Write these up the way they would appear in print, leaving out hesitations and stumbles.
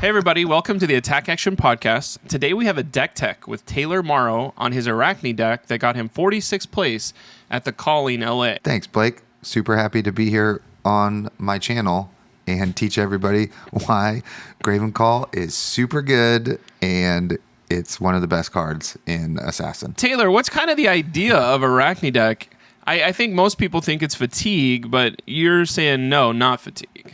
Hey everybody, welcome to the Attack Action Podcast. Today we have a deck tech with Taylor Morrow on his Arachne deck that got him 46th place at the Calling LA. Thanks, Blake. Super happy to be here on my channel and teach everybody why Graven Call is super good and it's one of the best cards in Assassin. Taylor, what's kind of the idea of Arachne deck? I think most people think it's fatigue, but you're saying no, not fatigue.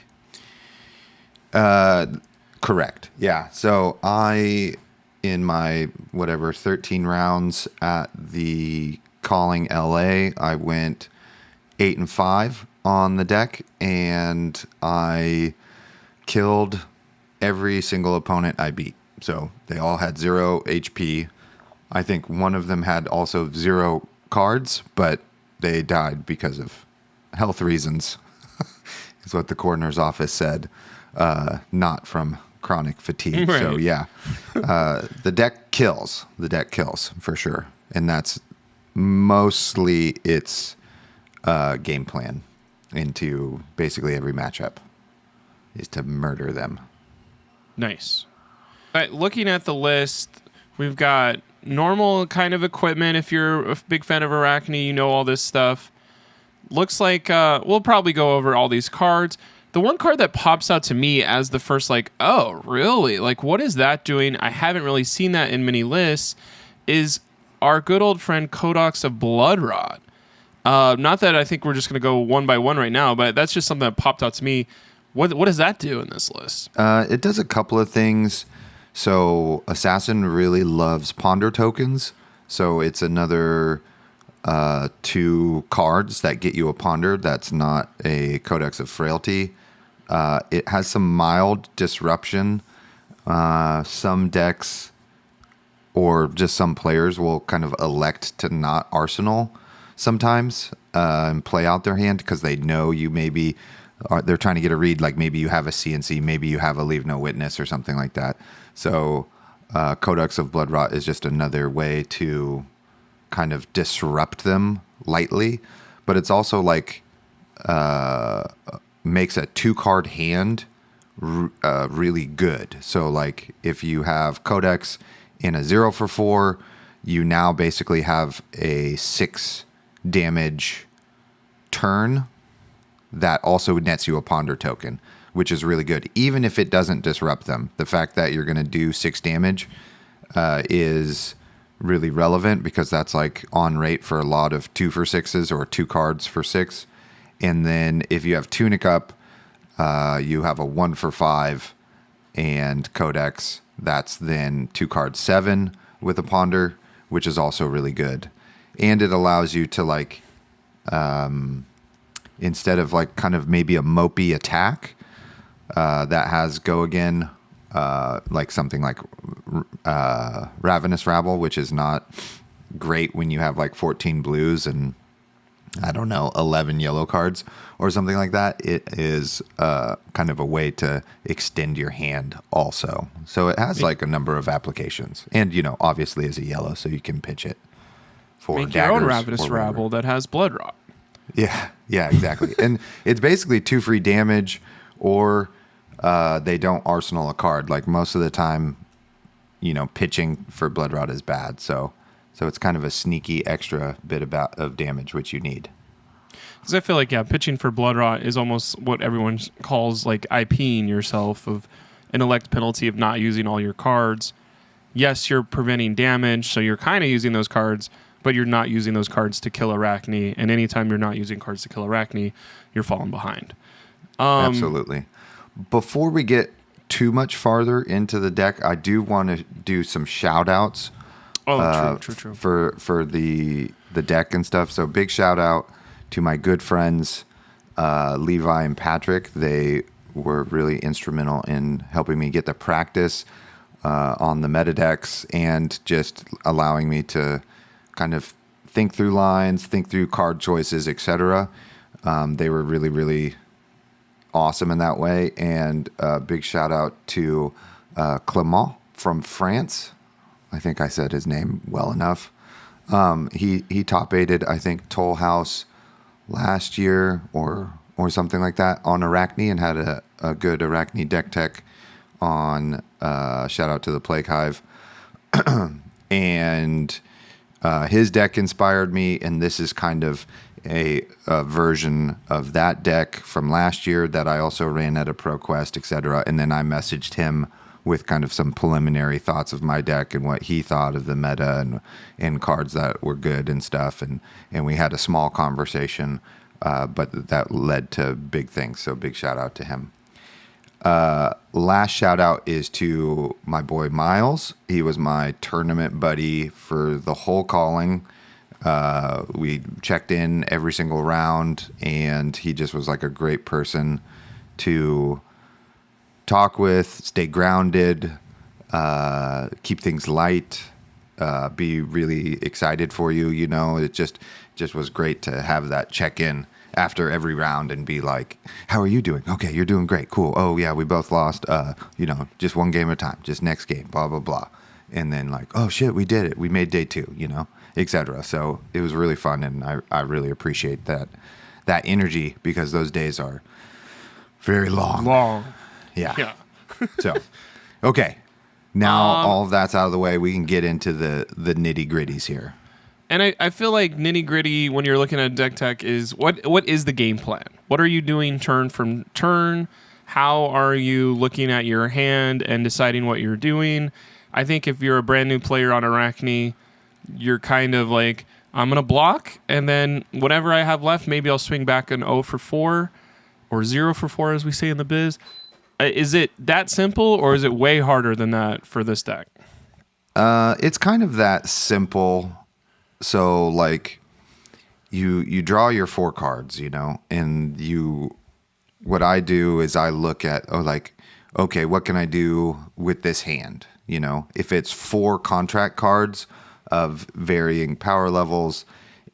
Correct. Yeah. So in my 13 rounds at the Calling LA, I went 8-5 on the deck, and I killed every single opponent I beat. So they all had 0 HP. I think one of them had also 0 cards, but they died because of health reasons, is what the coroner's office said, not from chronic fatigue. Right. So yeah, the deck kills. The deck kills for sure, and that's mostly its game plan into basically every matchup is to murder them. Nice. All right, looking at the list, we've got normal kind of equipment. If you're a big fan of Arachne, you know all this stuff. Looks like we'll probably go over all these cards. The one card that pops out to me as the first, like, oh, really? Like, what is that doing? I haven't really seen that in many lists, is our good old friend Codex of Bloodrot. Not that I think we're just going to go one by one right now, but that's just something that popped out to me. What does that do in this list? It does a couple of things. So Assassin really loves Ponder tokens. So it's another 2 cards that get you a Ponder that's not a Codex of Frailty. It has some mild disruption. Some decks or just some players will kind of elect to not Arsenal sometimes and play out their hand because they know you maybe they're trying to get a read, like maybe you have a CNC, maybe you have a Leave No Witness or something like that. So Codex of Bloodrot is just another way to kind of disrupt them lightly, but it's also like makes a 2-card hand really good. So like if you have Codex in a 0-for-4, you now basically have a 6 damage turn that also nets you a Ponder token, which is really good. Even if it doesn't disrupt them, the fact that you're going to do 6 damage is really relevant because that's like on rate for a lot of 2-for-6s or 2 cards for 6. And then if you have Tunic up, you have a 1-for-5 and Codex. That's then 2 cards 7 with a Ponder, which is also really good. And it allows you to like, instead of like kind of maybe a mopey attack that has go again, like something like Ravenous Rabble, which is not great when you have like 14 blues and I don't know, 11 yellow cards or something like that. It is kind of a way to extend your hand also. So it has like a number of applications. And, you know, obviously is a yellow, so you can pitch it for Make your own daggers Ravenous or whatever. Rabble that has Bloodrot. Yeah, exactly. And it's basically 2 free damage or they don't Arsenal a card. Like most of the time, you know, pitching for Bloodrot is bad. So it's kind of a sneaky extra bit of damage, which you need. Because I feel like, yeah, pitching for Bloodrot is almost what everyone calls like IPing yourself, of an elect penalty of not using all your cards. Yes, you're preventing damage, so you're kind of using those cards, but you're not using those cards to kill Arachne. And anytime you're not using cards to kill Arachne, you're falling behind. Absolutely. Before we get too much farther into the deck, I do want to do some shout outs. Oh, true. For the deck and stuff. So big shout out to my good friends Levi and Patrick. They were really instrumental in helping me get the practice on the meta decks and just allowing me to kind of think through lines, think through card choices, etc. They were really, really awesome in that way. And big shout out to Clément from France. I think I said his name well enough. He top aided, I think, Toll House last year or something like that on Arachne and had a good Arachne deck tech on shout out to the Plague Hive. And his deck inspired me, and this is kind of a version of that deck from last year that I also ran at a ProQuest, etc. And then I messaged him with kind of some preliminary thoughts of my deck and what he thought of the meta and cards that were good and stuff. And we had a small conversation, but that led to big things. So big shout out to him. Last shout out is to my boy Miles. He was my tournament buddy for the whole calling. We checked in every single round, and he just was like a great person to talk with, stay grounded, keep things light, be really excited for you. You know, it just was great to have that check in after every round and be like, how are you doing? Okay, you're doing great. Cool. Oh yeah, we both lost, just one game at a time, just next game, blah, blah, blah. And then like, oh shit, we did it. We made day 2, etc. So it was really fun. And I really appreciate that energy, because those days are very long. Yeah. So, okay. Now all of that's out of the way. We can get into the nitty gritties here. And I feel like nitty gritty when you're looking at deck tech is what is the game plan? What are you doing turn from turn? How are you looking at your hand and deciding what you're doing? I think if you're a brand new player on Arachne, you're kind of like, I'm going to block, and then whatever I have left, maybe I'll swing back an 0 for 4 or 0 for 4, as we say in the biz. Is it that simple, or is it way harder than that for this deck? It's kind of that simple. So like you draw your 4 cards, and what I do is I look at, okay, what can I do with this hand? If it's 4 contract cards of varying power levels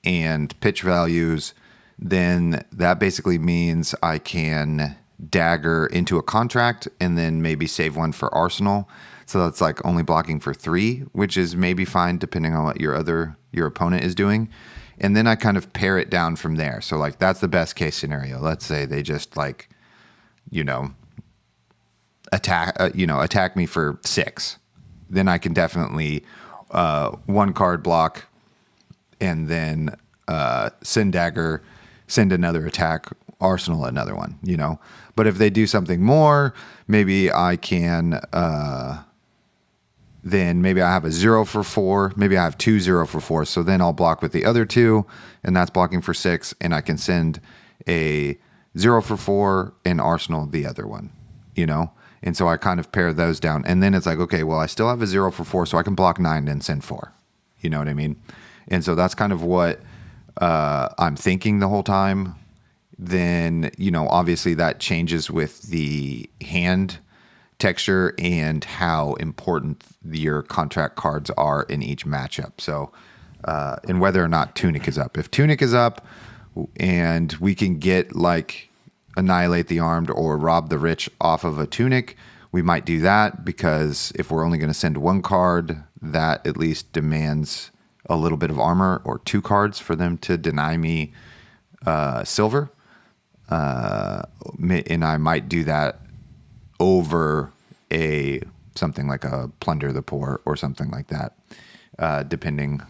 and pitch values, then that basically means I can dagger into a contract and then maybe save 1 for arsenal. So that's like only blocking for 3, which is maybe fine depending on what your opponent is doing. And then I kind of pare it down from there. So like that's the best case scenario. Let's say they just attack me for 6. Then I can definitely 1 card block and then send dagger, send another attack, arsenal another one, But if they do something more, maybe I can then maybe I have a 0 for 4. Maybe I have 2 0 for 4. So then I'll block with the other 2, and that's blocking for 6. And I can send a 0 for 4 and arsenal the other one, And so I kind of pare those down. And then it's like, okay, well, I still have a 0 for 4, so I can block 9 and send 4. You know what I mean? And so that's kind of what I'm thinking the whole time. Then, obviously that changes with the hand texture and how important your contract cards are in each matchup. So, and whether or not Tunic is up. If Tunic is up and we can get like Annihilate the Armed or Rob the Rich off of a Tunic, we might do that, because if we're only going to send 1 card, that at least demands a little bit of armor, or 2 cards for them to deny me silver. And I might do that over something like a Plunder the Poor or something like that, depending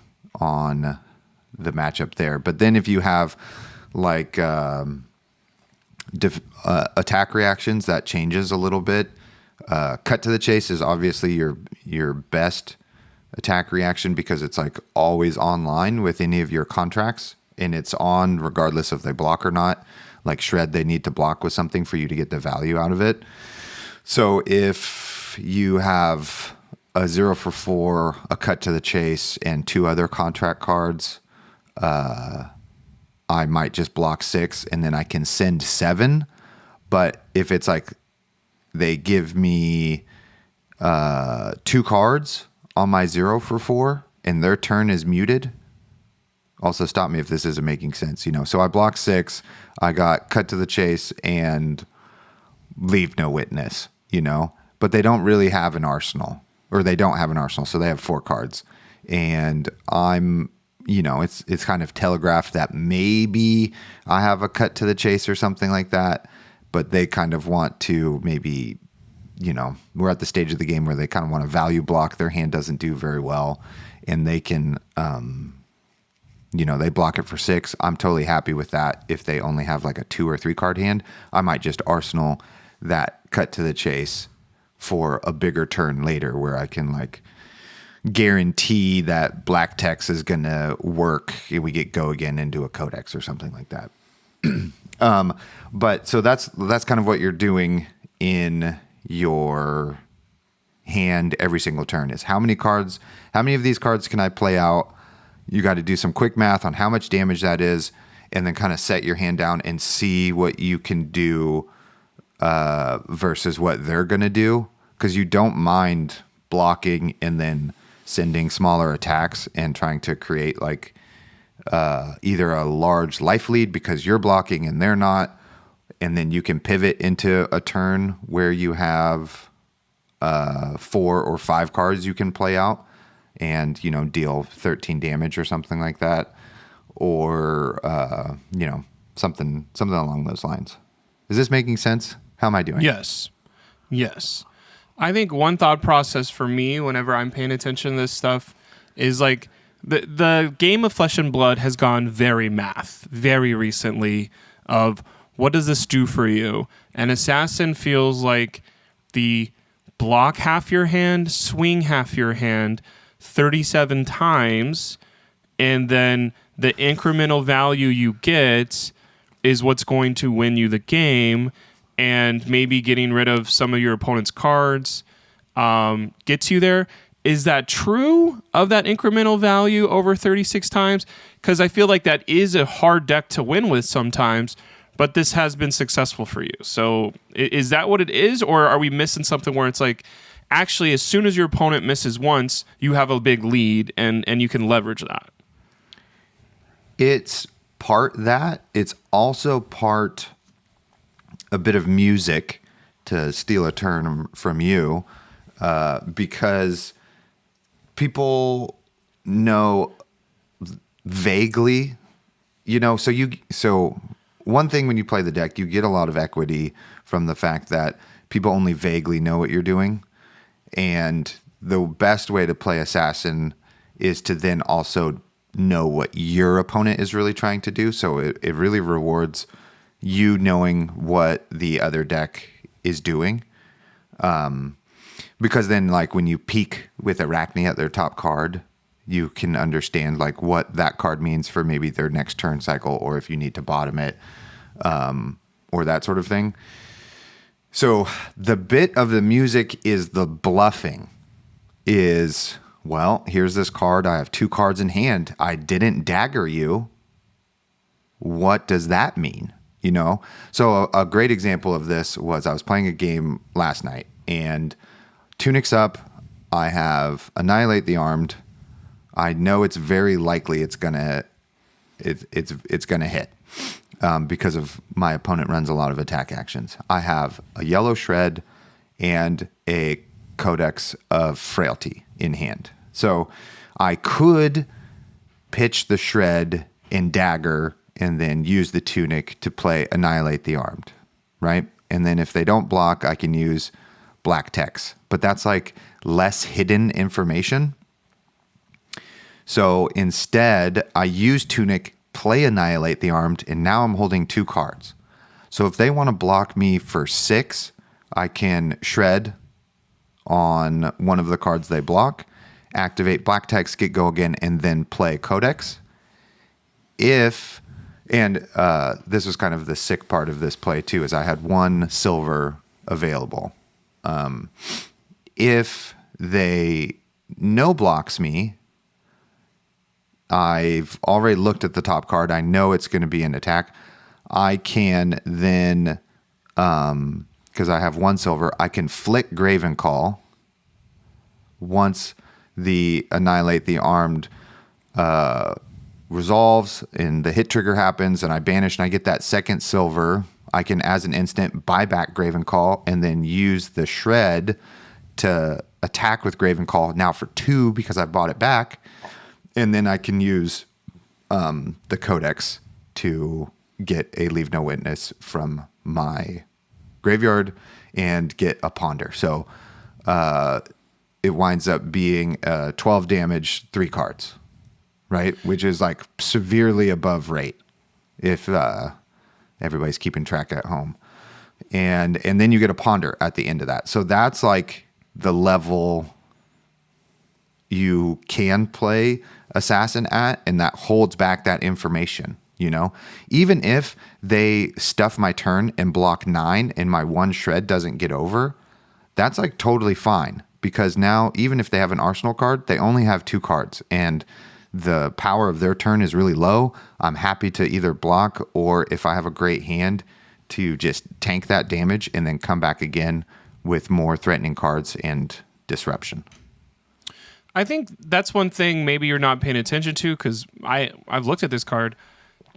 on the matchup there. But then if you have like attack reactions, that changes a little bit. Cut to the chase is obviously your best attack reaction, because it's like always online with any of your contracts, and it's on regardless if they block or not. Like Shred, they need to block with something for you to get the value out of it. So if you have a 0 for 4, a Cut to the Chase, and 2 other contract cards, I might just block 6 and then I can send 7. But if it's like they give me 2 cards on my 0 for 4 and their turn is muted, also stop me if this isn't making sense, So I block 6, I got Cut to the Chase and Leave No Witness, but they don't really have an arsenal, or they don't have an arsenal, so they have 4 cards. And I'm, it's kind of telegraphed that maybe I have a Cut to the Chase or something like that, but they kind of want to maybe we're at the stage of the game where they kind of want to value block. Their hand doesn't do very well, and they can, they block it for 6. I'm totally happy with that. If they only have like a 2 or 3 card hand, I might just arsenal that cut to the chase for a bigger turn later where I can like guarantee that black text is going to work and we get go again into a codex or something like that. But so that's kind of what you're doing in your hand every single turn is how many of these cards can I play out? You got to do some quick math on how much damage that is, and then kind of set your hand down and see what you can do versus what they're going to do. Because you don't mind blocking and then sending smaller attacks and trying to create like either a large life lead because you're blocking and they're not. And then you can pivot into a turn where you have 4 or 5 cards you can play out and, deal 13 damage or something like that. Or, something along those lines. Is this making sense? How am I doing? Yes. I think one thought process for me whenever I'm paying attention to this stuff is like the game of Flesh and Blood has gone very math very recently of what does this do for you? And Assassin feels like the block half your hand, swing half your hand 37 times, and then the incremental value you get is what's going to win you the game, and maybe getting rid of some of your opponent's cards gets you there. Is that true of that incremental value over 36 times? Because I feel like that is a hard deck to win with sometimes, but this has been successful for you. So is that what it is, or are we missing something where it's like, actually, as soon as your opponent misses once, you have a big lead and you can leverage that? It's part that. It's also part a bit of music, to steal a term from you, because people know vaguely, so one thing when you play the deck, you get a lot of equity from the fact that people only vaguely know what you're doing. And the best way to play Assassin is to then also know what your opponent is really trying to do. So it really rewards you knowing what the other deck is doing. Because then, like, when you peek with Arachne at their top card, you can understand like what that card means for maybe their next turn cycle, or if you need to bottom it, or that sort of thing. So the bit of the music is the bluffing. Is, well, here's this card. I have 2 cards in hand. I didn't dagger you. What does that mean? So a great example of this was I was playing a game last night, and Tunic's up. I have Annihilate the Armed. I know it's very likely it's gonna hit because of my opponent runs a lot of attack actions. I have a Yellow Shred and a Codex of Frailty in hand, so I could pitch the Shred and dagger and then use the Tunic to play Annihilate the Armed, right? And then if they don't block, I can use black text, but that's like less hidden information. So instead, I use Tunic, play Annihilate the Armed, and now I'm holding 2 cards. So if they want to block me for 6, I can Shred on one of the cards they block, activate black text, get go again, and then play Codex. This was kind of the sick part of this play too, is I had 1 silver available. If they no blocks me, I've already looked at the top card. I know it's going to be an attack. I can then, because I have 1 silver, I can flick Graven Call. Once the Annihilate the Armed resolves and the hit trigger happens and I banish and I get that 2nd silver, I can, as an instant, buy back Graven Call and then use the Shred to attack with Graven Call now for 2 because I bought it back. And then I can use the Codex to get a Leave No Witness from my graveyard and get a ponder. So it winds up being 12 damage, 3 cards, right? Which is like severely above rate if everybody's keeping track at home. And then you get a ponder at the end of that. So that's like the level you can play assassin at, and that holds back that information, you know? Even if they stuff my turn and block 9 and my 1 shred doesn't get over, that's like totally fine, because now even if they have an arsenal card, they only have 2 cards and the power of their turn is really low. I'm happy to either block, or if I have a great hand, to just tank that damage and then come back again with more threatening cards and disruption. I think that's one thing maybe you're not paying attention to, because I've looked at this card.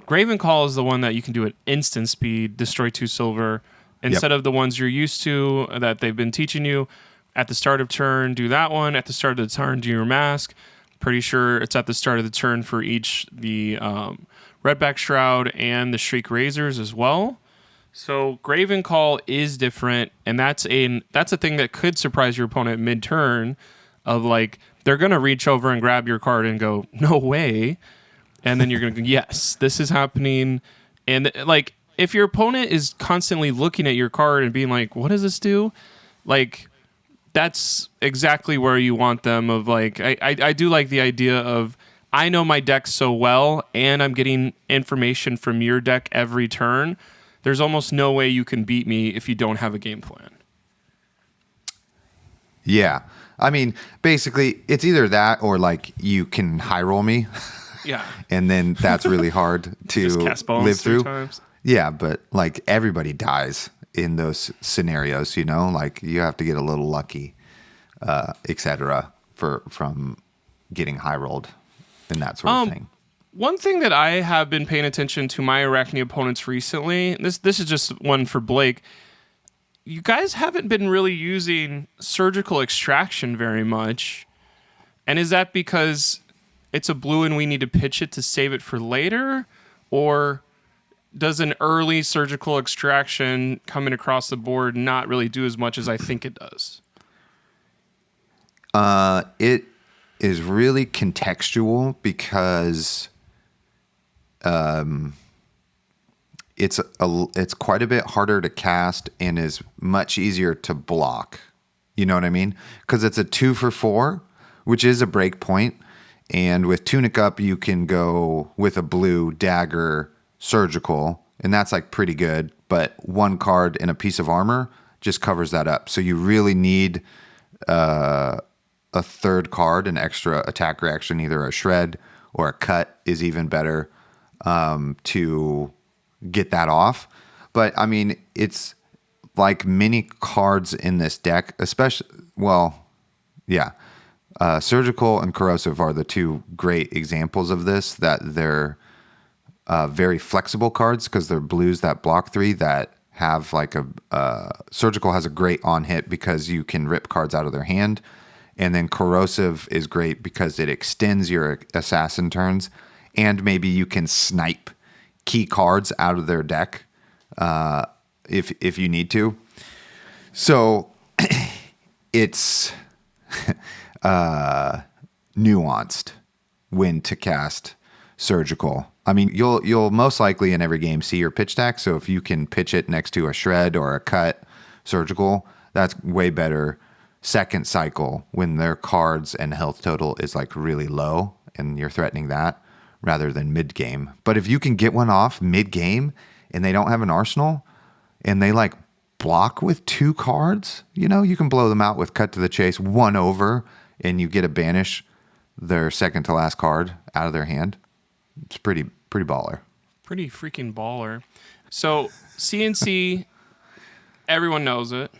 Graven Call is the one that you can do at instant speed, destroy 2 silver, instead of the ones you're used to that they've been teaching you. At the start of turn, do that one. At the start of the turn, do your mask. Pretty sure it's at the start of the turn for each the Redback Shroud and the Shriek Razors as well. So Graven Call is different, and that's a thing that could surprise your opponent mid-turn, of like they're gonna reach over and grab your card and go, no way, and then you're gonna go, yes, this is happening. And like if your opponent is constantly looking at your card and being like, what does this do? Like that's exactly where you want them. Of like I do like the idea of, I know my deck so well and I'm getting information from your deck every turn. There's almost no way you can beat me if you don't have a game plan. Yeah. I mean, basically, it's either that or like you can high roll me. Yeah. And then that's really hard to Just cast bones live 3 through. times. Yeah, but like everybody dies in those scenarios, you know? Like you have to get a little lucky, etc. from getting high rolled and that sort of thing. One thing that I have been paying attention to my Arachne opponents recently, this is just one for Blake. You guys haven't been really using surgical extraction very much. And is that because it's a blue and we need to pitch it to save it for later? Or does an early surgical extraction coming across the board not really do as much as I think it does? It is really contextual, because it's quite a bit harder to cast and is much easier to block. You know what I mean? Because it's a 2 for 4, which is a break point. And with Tunic Up, you can go with a blue dagger surgical, and that's like pretty good. But 1 card and a piece of armor just covers that up. So you really need a 3rd card, an extra attack reaction, either a shred or a cut is even better, to get that off. But I mean, it's like many cards in this deck, especially, surgical and corrosive are the 2 great examples of this, that they're very flexible cards, because they're blues that block 3 that have like surgical has a great on hit because you can rip cards out of their hand. And then corrosive is great because it extends your assassin turns, and maybe you can snipe key cards out of their deck if you need to. So it's nuanced when to cast surgical. I mean, you'll most likely in every game see your pitch stack. So if you can pitch it next to a shred or a cut surgical, that's way better. Second cycle, when their cards and health total is like really low and you're threatening that, rather than mid game. But if you can get one off mid game and they don't have an arsenal and they like block with 2 cards, you know, you can blow them out with Cut to the Chase, 1 over, and you get to banish their second to last card out of their hand. It's pretty baller. Pretty freaking baller. So CNC, everyone knows it.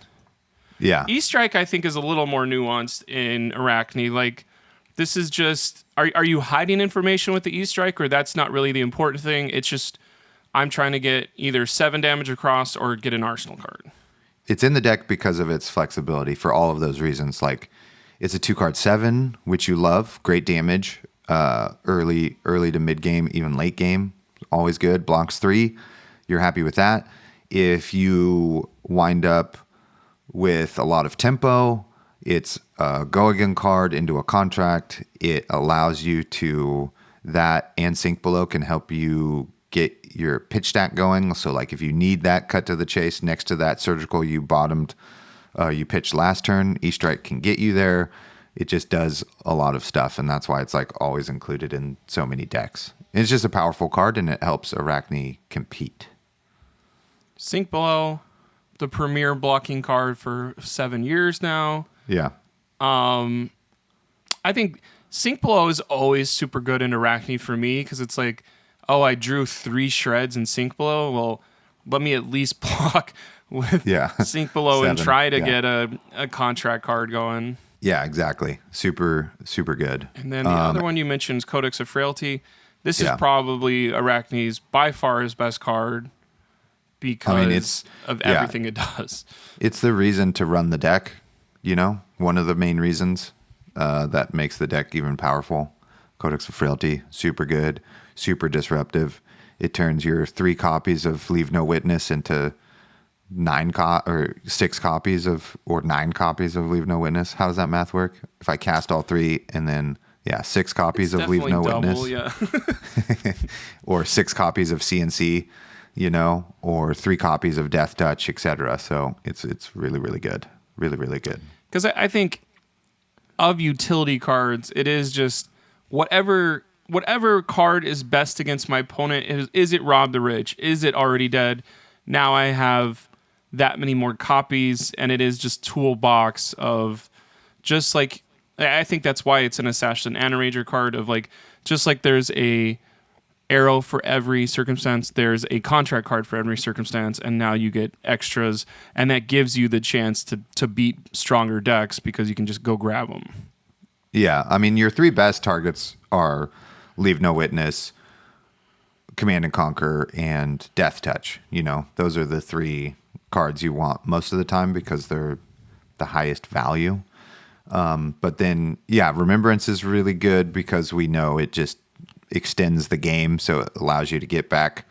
Yeah. E-Strike, I think, is a little more nuanced in Arachne. Like, this is just, are you hiding information with the E-Strike, or that's not really the important thing? It's just, I'm trying to get either 7 damage across or get an arsenal card. It's in the deck because of its flexibility for all of those reasons. Like, it's a 2-card 7, which you love. Great damage, early to mid game, even late game. Always good. Blocks 3. You're happy with that. if you wind up with a lot of tempo, it's a go again card into a contract. It allows you to, that and Sink Below can help you get your pitch stack going. So like if you need that cut to the chase next to that surgical you bottomed, you pitched last turn, E-Strike can get you there. It just does a lot of stuff, and that's why it's like always included in so many decks. It's just a powerful card, and it helps Arachne compete. Sink Below, the premier blocking card for 7 years now. Yeah. I think Sink Below is always super good in Arachne for me because it's like, oh, I drew 3 shreds in Sink Below. Well, let me at least block with Sink Below 7, and try to get a contract card going. Yeah, exactly. Super, super good. And then the other one you mentioned is Codex of Frailty. This is probably Arachne's by far his best card because of everything it does. It's the reason to run the deck, you know? One of the main reasons that makes the deck even powerful. Codex of Frailty, super good, super disruptive. It turns your 3 copies of Leave No Witness into 6 copies of, or 9 copies of Leave No Witness. How does that math work? If I cast all 3 and then 6 copies of Leave No Witness, or 6 copies of CNC, you know, or 3 copies of Death Touch, etc. So it's really, really good, really, really good. Because I think of utility cards, it is just whatever card is best against my opponent. Is it Rob the Rich? Is it Already Dead? Now I have that many more copies, and it is just toolbox of just like, I think that's why it's an Assassin and a Ranger card of like, just like there's a arrow for every circumstance, there's a contract card for every circumstance, and now you get extras, and that gives you the chance to beat stronger decks because you can just go grab them. Yeah, I mean, your 3 best targets are Leave No Witness, Command and Conquer, and Death Touch. You know, those are the 3 cards you want most of the time because they're the highest value. But then, Remembrance is really good because we know it just extends the game, so it allows you to get back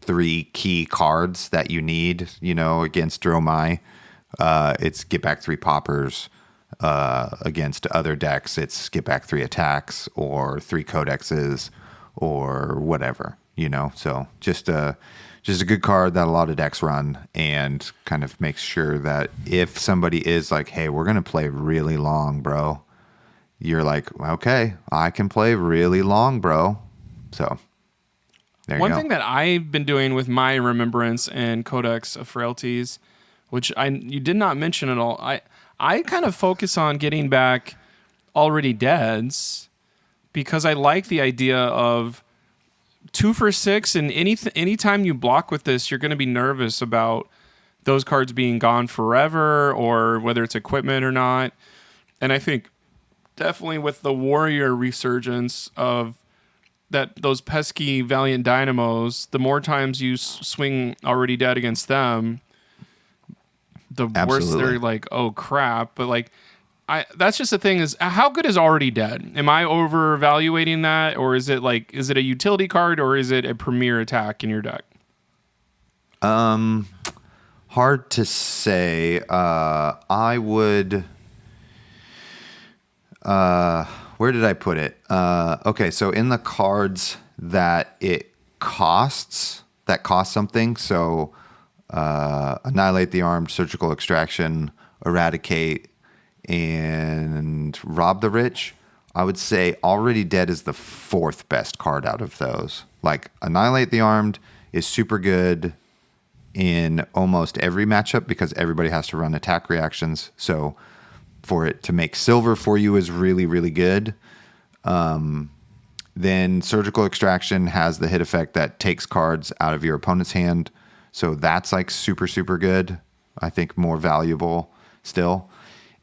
3 key cards that you need, you know, against Dromai. It's get back 3 poppers. Against other decks, it's get back 3 attacks or 3 codexes or whatever, you know. So just a good card that a lot of decks run, and kind of makes sure that if somebody is like, hey, we're gonna play really long, bro, you're like, okay, I can play really long, bro. So there you go. One thing that I've been doing with my Remembrance and Codex of Frailties, which you did not mention at all, I kind of focus on getting back Already Deads because I like the idea of 2 for 6, and anytime you block with this, you're going to be nervous about those cards being gone forever or whether it's equipment or not. And I think definitely with the Warrior resurgence of those pesky Valiant Dynamos, the more times you swing Already Dead against them, the worse they're like, oh crap. But like, that's just the thing is, how good is Already Dead? Am I overvaluating that, or is it a utility card, or is it a premier attack in your deck? Hard to say. I would. Where did I put it? Okay, so in the cards that it costs something. So Annihilate the Armed, Surgical Extraction, Eradicate, and Rob the Rich. I would say Already Dead is the 4th best card out of those. Like, Annihilate the Armed is super good in almost every matchup because everybody has to run attack reactions. So for it to make silver for you is really, really good. Then Surgical Extraction has the hit effect that takes cards out of your opponent's hand. So that's like super, super good. I think more valuable still.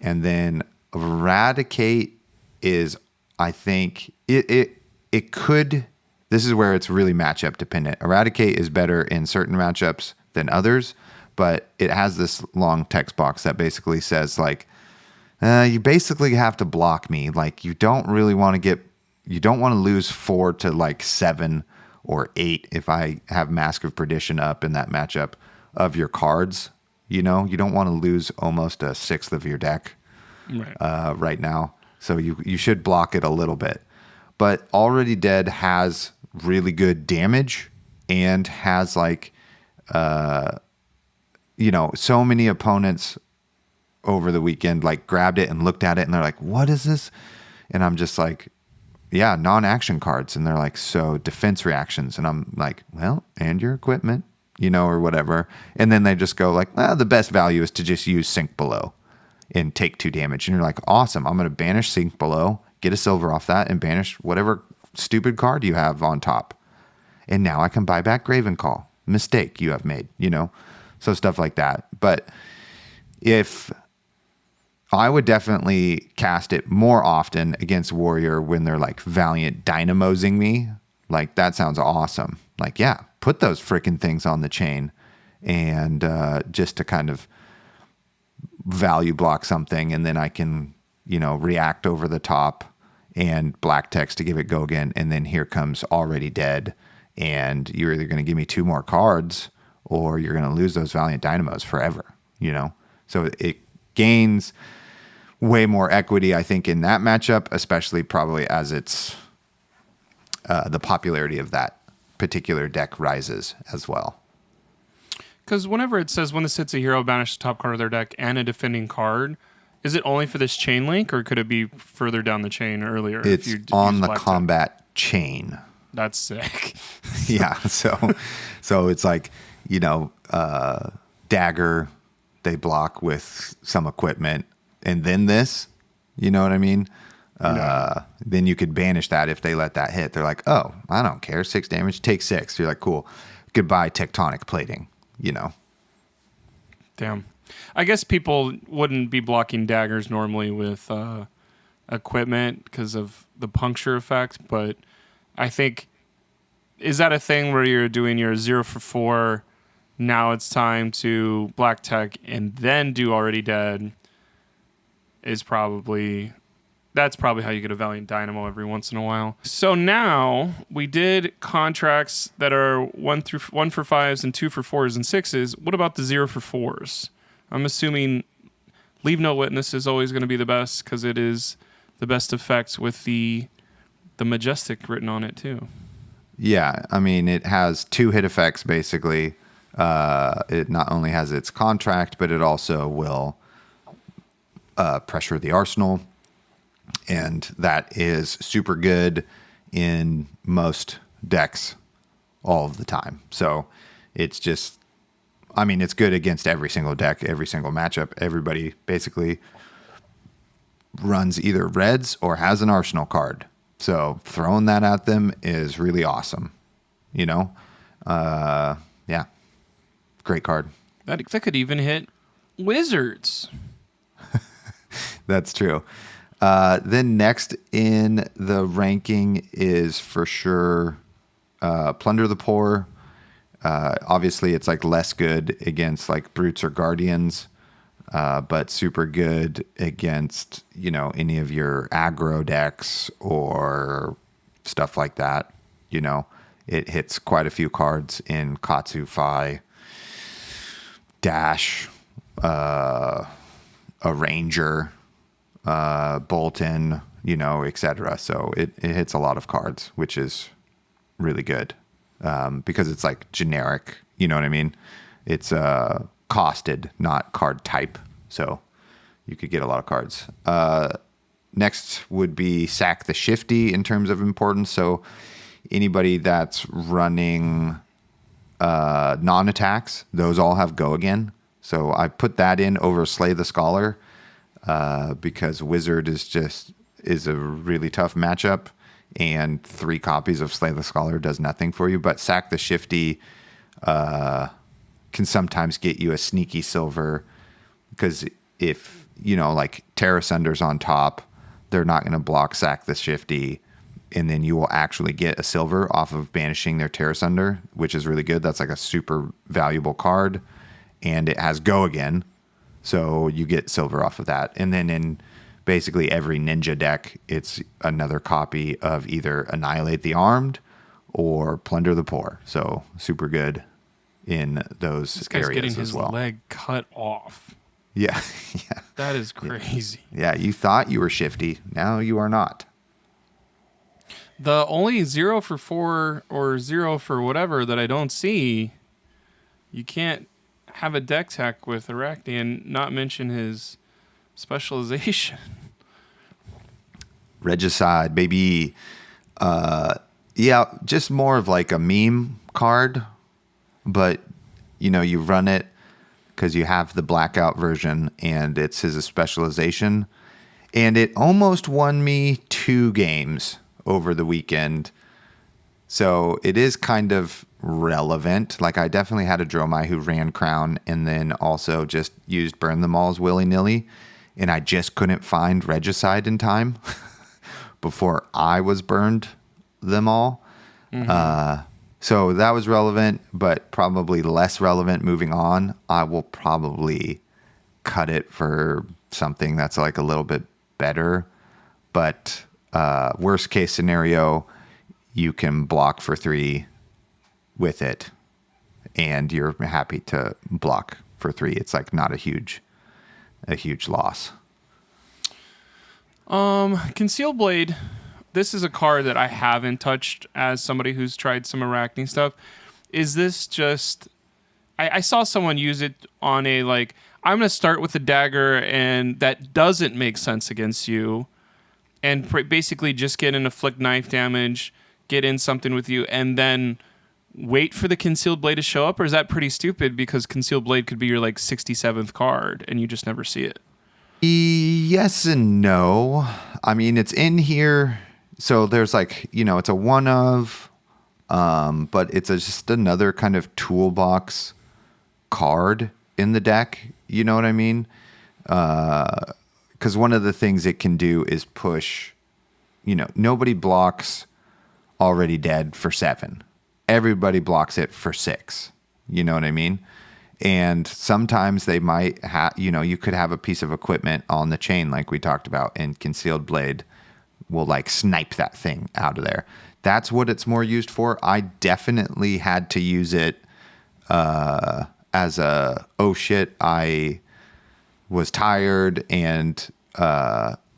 And then Eradicate is, I think, it could, this is where it's really matchup dependent. Eradicate is better in certain matchups than others, but it has this long text box that basically says like, you basically have to block me. Like, you don't want to lose 4 to like 7 or 8 if I have Mask of Perdition up in that matchup, of your cards. You know, you don't want to lose almost a sixth of your deck right now. So you should block it a little bit. But Already Dead has really good damage and has like, you know, so many opponents over the weekend like grabbed it and looked at it and they're like, what is this? And I'm just like, yeah, non-action cards. And they're like, so defense reactions. And I'm like, well, and your equipment, you know, or whatever. And then they just go like, well, the best value is to just use Sink Below and take 2 damage. And you're like, awesome. I'm going to banish Sink Below, get a silver off that, and banish whatever stupid card you have on top. And now I can buy back Graven Call. Mistake you have made, you know? So stuff like that. But if I would definitely cast it more often against Warrior when they're like Valiant Dynamosing me. Like, that sounds awesome. Like, yeah, put those freaking things on the chain and just to kind of value block something, and then I can, you know, react over the top and black text to give it go again, and then here comes Already Dead, and you're either going to give me 2 more cards or you're going to lose those Valiant Dynamos forever, you know? So it gains way more equity, I think, in that matchup, especially probably as it's the popularity of that particular deck rises as well. Because whenever it says when this hits a hero, banish the top card of their deck and a defending card, is it only for this chain link, or could it be further down the chain earlier? It's if you on the combat chain. That's sick. Yeah, so it's like, you know, dagger, they block with some equipment, and then this, you know what I mean? Then you could banish that if they let that hit. They're like, oh, I don't care, 6 damage, take 6. You're like, cool. Goodbye, tectonic plating, you know? Damn. I guess people wouldn't be blocking daggers normally with equipment because of the puncture effect, but I think, is that a thing where you're doing your 0 for 4, now it's time to black tech and then do Already Dead, that's probably how you get a Valiant Dynamo every once in a while. So now we did contracts that are 1 for 5s and 2 for 4s and 6s. What about the 0 for 4s? I'm assuming Leave No Witness is always going to be the best because it is the best effect with the Majestic written on it too. Yeah, I mean, it has 2 hit effects basically. It not only has its contract, but it also will pressure the arsenal. And that is super good in most decks all of the time. So it's just, I mean, it's good against every single deck, every single matchup. Everybody basically runs either reds or has an arsenal card. So throwing that at them is really awesome. You know? Yeah. Great card. That could even hit wizards. That's true. Then next in the ranking is for sure Plunder the Poor. Obviously, it's like less good against like Brutes or Guardians, but super good against, you know, any of your aggro decks or stuff like that. You know, it hits quite a few cards in Katsu Fi, Dash, a Ranger, Bolton, you know, etc. So it hits a lot of cards, which is really good because it's like generic, you know what I mean? It's costed, not card type. So you could get a lot of cards. Next would be Sack the Shifty in terms of importance. So anybody that's running non-attacks, those all have go again. So I put that in over Slay the Scholar because Wizard is a really tough matchup, and 3 copies of Slay the Scholar does nothing for you. But Sack the Shifty can sometimes get you a sneaky silver, because if, you know, like Terra Sunder's on top, they're not going to block Sack the Shifty, and then you will actually get a silver off of banishing their Terra Sunder, which is really good. That's like a super valuable card, and it has go again, so you get silver off of that. And then in basically every ninja deck, it's another copy of either Annihilate the Armed or Plunder the Poor. So super good in those This guy's areas getting as his well. leg cut off. Yeah, yeah, That is crazy. yeah. You thought you were shifty. Now you are not. The only 0 for 4 or 0 for whatever that I don't see, you can't have a deck tech with Arachne and not mention his specialization. Regicide, baby. Yeah, just more of like a meme card, but you run it because you have the blackout version and it's his specialization. And it almost won me 2 games over the weekend. So it is kind of relevant. Like I definitely had a Dromai who ran Crown and then also just used Burn Them Alls willy-nilly. And I just couldn't find Regicide in time before I was burned them all. So that was relevant, but probably less relevant moving on. I will probably cut it for something that's like a little bit better. But worst case scenario, you can block for 3 with it, and you're happy to block for 3. It's like not a huge loss. Concealed Blade. This is a card that I haven't touched as somebody who's tried some Arachne stuff. Is this just... I saw someone use it on a, like, I'm going to start with a dagger, and that doesn't make sense against you, and basically just get in afflict knife damage, get in something with you, and then wait for the Concealed Blade to show up? Or is that pretty stupid because Concealed Blade could be your, like, 67th card, and you just never see it? Yes and no. I mean, it's in here. So there's like, it's a one of, but it's just another kind of toolbox card in the deck. You know what I mean? Because one of the things it can do is push, nobody blocks already dead for 7. Everybody blocks it for 6. You know what I mean? And sometimes they might have, you could have a piece of equipment on the chain like we talked about, and Concealed Blade will like snipe that thing out of there. That's what it's more used for. I definitely had to use it as a, oh shit, I was tired and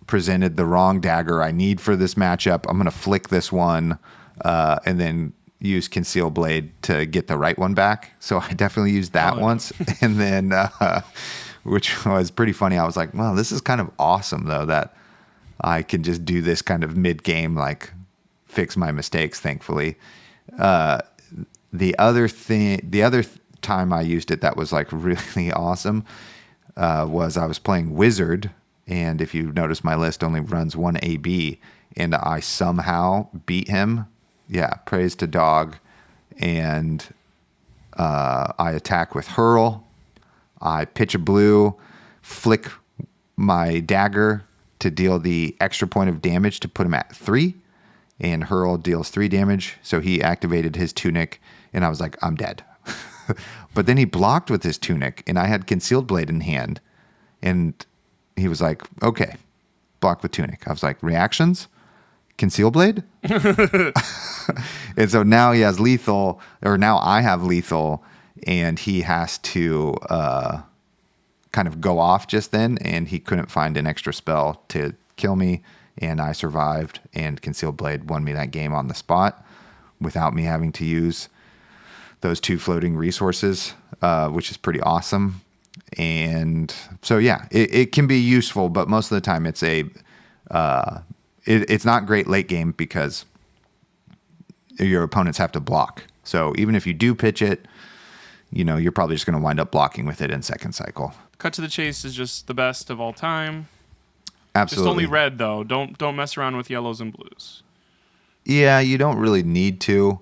presented the wrong dagger I need for this matchup. I'm going to flick this one and then use Conceal Blade to get the right one back. So I definitely used that once. And then, which was pretty funny. I was like, well, this is kind of awesome though, that I can just do this kind of mid-game, like fix my mistakes, thankfully. The other time I used it that was like really awesome was I was playing Wizard, and if you notice my list only runs 1 AB, and I somehow beat him. Yeah, praise to dog. And I attack with Hurl. I pitch a blue, flick my dagger to deal the extra point of damage to put him at 3. And Hurl deals 3 damage. So he activated his tunic, and I was like, I'm dead. But then he blocked with his tunic, and I had Concealed Blade in hand. And he was like, okay, block with tunic. I was like, reactions? Conceal Blade? And so now he has lethal, or now I have lethal, and he has to kind of go off just then, and he couldn't find an extra spell to kill me, and I survived, and Concealed Blade won me that game on the spot without me having to use those 2 floating resources, which is pretty awesome. And so, yeah, it can be useful, but most of the time it's it's not great late game because your opponents have to block. So even if you do pitch it, you're probably just going to wind up blocking with it in second cycle. Cut to the Chase is just the best of all time. Absolutely. Just only red though. Don't mess around with yellows and blues. Yeah, you don't really need to.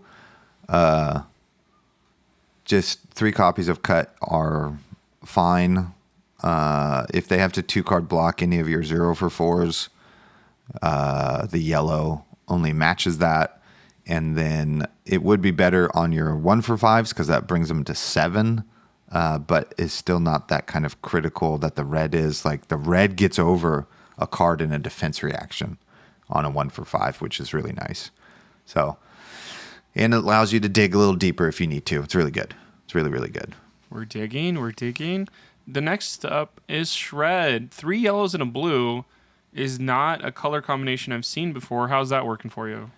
Just 3 copies of Cut are fine. If they have to 2-card block any of your 0 for 4s, the yellow only matches that. And then it would be better on your 1 for 5s because that brings them to 7. But is still not that kind of critical that the red is. Like the red gets over a card in a defense reaction on a 1 for 5, which is really nice. So, and it allows you to dig a little deeper if you need to. It's really good. It's really, really good. We're digging. We're digging. The next up is Shred. 3 yellows and a blue is not a color combination I've seen before. How's that working for you?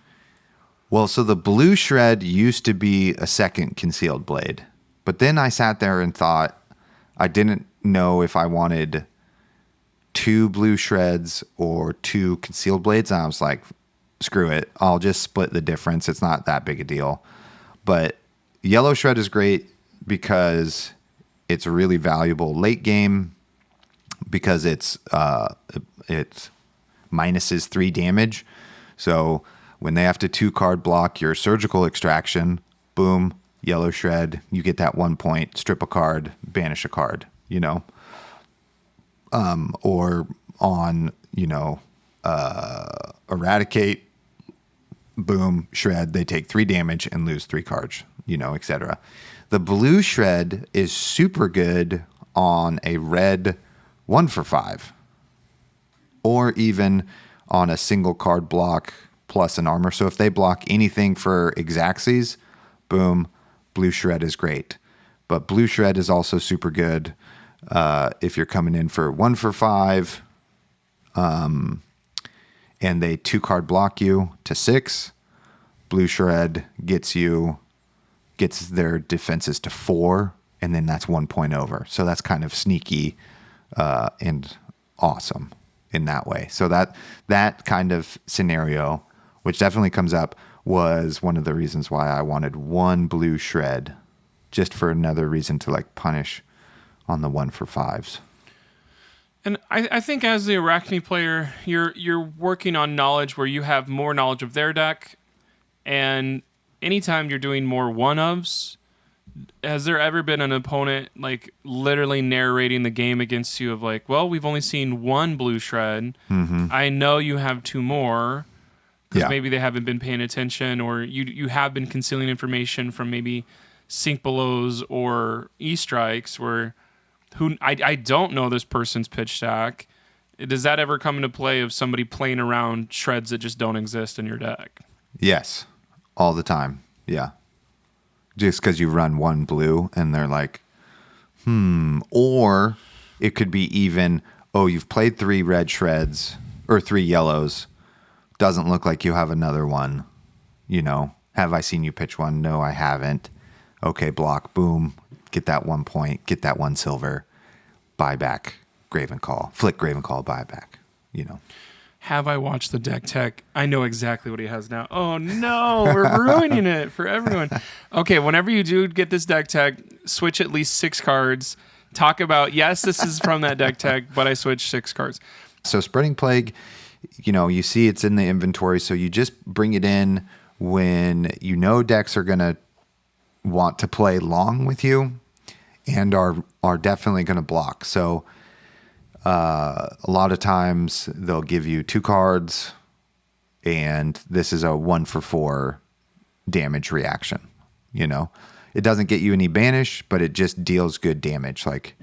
Well, so the blue Shred used to be a second concealed blade. But then I sat there and thought I didn't know if I wanted 2 blue Shreds or 2 concealed blades. And I was like, screw it. I'll just split the difference. It's not that big a deal. But yellow Shred is great because it's really valuable late game because it minuses 3 damage. So when they have to 2-card block your surgical extraction, boom, yellow Shred, you get that 1 point, strip a card, banish a card, or on, eradicate, boom, Shred, they take 3 damage and lose 3 cards, etc. The blue Shred is super good on a red 1 for 5, or even on a single card block plus an armor. So if they block anything for Exaxes, boom, blue Shred is great. But blue Shred is also super good if you're coming in for 1 for 5, and they 2-card block you to 6. Blue Shred gets their defenses to 4, and then that's 1 point over. So that's kind of sneaky and awesome in that way. So that kind of scenario, which definitely comes up, was one of the reasons why I wanted 1 blue Shred, just for another reason to like punish on the 1 for 5s. And I think as the Arachne player, you're working on knowledge where you have more knowledge of their deck, and anytime you're doing more one-ofs, has there ever been an opponent like literally narrating the game against you of like, well, we've only seen 1 blue Shred. Mm-hmm. I know you have 2 more because maybe they haven't been paying attention, or you have been concealing information from maybe Sink Belows or E-Strikes where I don't know this person's pitch stack. Does that ever come into play of somebody playing around Shreds that just don't exist in your deck? Yes, all the time. Yeah. Just because you run 1 blue and they're like, or it could be even, you've played 3 red Shreds or 3 yellows. Doesn't look like you have another one. Have I seen you pitch one? No, I haven't. Okay, block, boom, get that 1 point, get that 1 silver, buy back Graven Call, flick Graven Call, buy back, Have I watched the deck tech? I know exactly what he has now. Oh no, we're ruining it for everyone. Okay, whenever you do get this deck tech, switch at least 6 cards. Talk about, yes, this is from that deck tech, but I switched 6 cards. So Spreading Plague, you see it's in the inventory, so you just bring it in when decks are going to want to play long with you and are definitely going to block. So a lot of times they'll give you 2 cards, and this is a 1 for 4 damage reaction. It doesn't get you any banish, but it just deals good damage. Like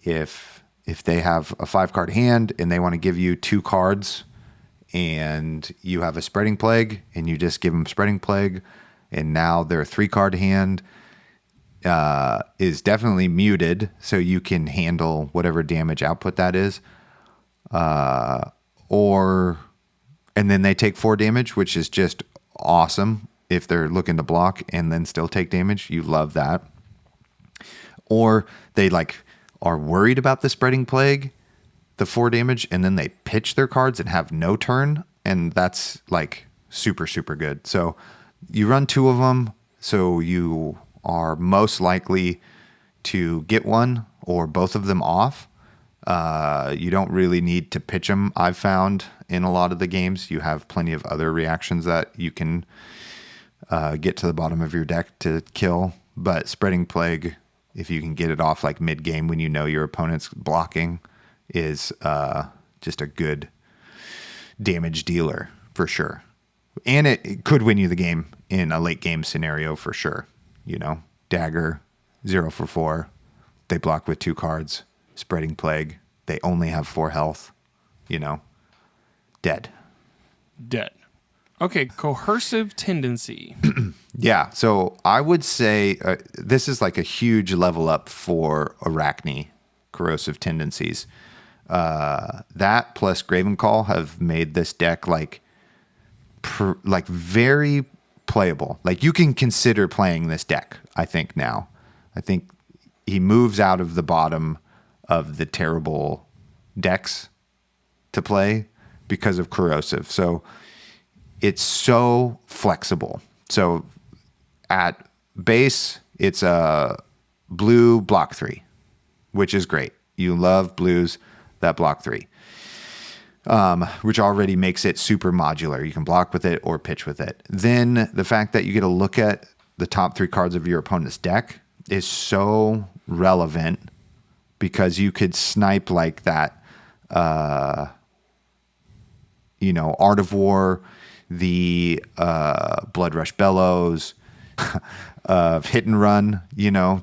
if they have a 5-card hand and they want to give you 2 cards, and you have a Spreading Plague, and you just give them Spreading Plague, and now their 3-card hand is definitely muted, so you can handle whatever damage output that is. And then they take 4 damage, which is just awesome if they're looking to block and then still take damage. You love that. Or they are worried about the Spreading Plague, the 4 damage, and then they pitch their cards and have no turn, and that's super, super good. So you run 2 of them, so you are most likely to get one or both of them off. You don't really need to pitch them, I've found, in a lot of the games. You have plenty of other reactions that you can get to the bottom of your deck to kill. But Spreading Plague, if you can get it off mid-game when your opponent's blocking, is just a good damage dealer for sure. And it could win you the game in a late game scenario for sure. Dagger, 0 for 4. They block with 2 cards. Spreading Plague, they only have 4 health. Dead. Okay, coercive tendency. Yeah, so I would say this is like a huge level up for Arachne, corrosive tendencies. That plus Graven Call have made this deck like very playable. Like you can consider playing this deck. I think now, I think he moves out of the bottom of the terrible decks to play because of corrosive. So it's so flexible. So at base, it's a blue block 3, which is great. You love blues that block 3, which already makes it super modular. You can block with it or pitch with it. Then the fact that you get to look at the top 3 cards of your opponent's deck is so relevant because you could snipe like that, Art of War, the Blood Rush Bellows, Hit and Run,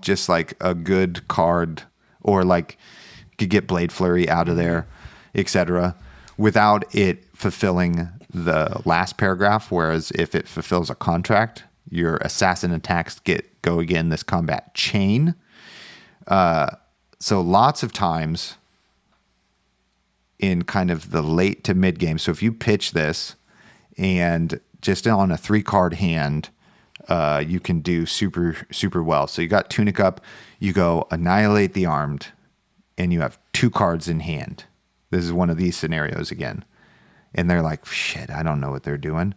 just like a good card, or like could get Blade Flurry out of there, etc., without it fulfilling the last paragraph. Whereas if it fulfills a contract, your assassin attacks go again this combat chain. So lots of times in kind of the late to mid game. So if you pitch this and just on a 3-card hand, you can do super, super well. So you got Tunic up, you go Annihilate the Armed, and you have 2 cards in hand. This is one of these scenarios again. And they're like, shit, I don't know what they're doing.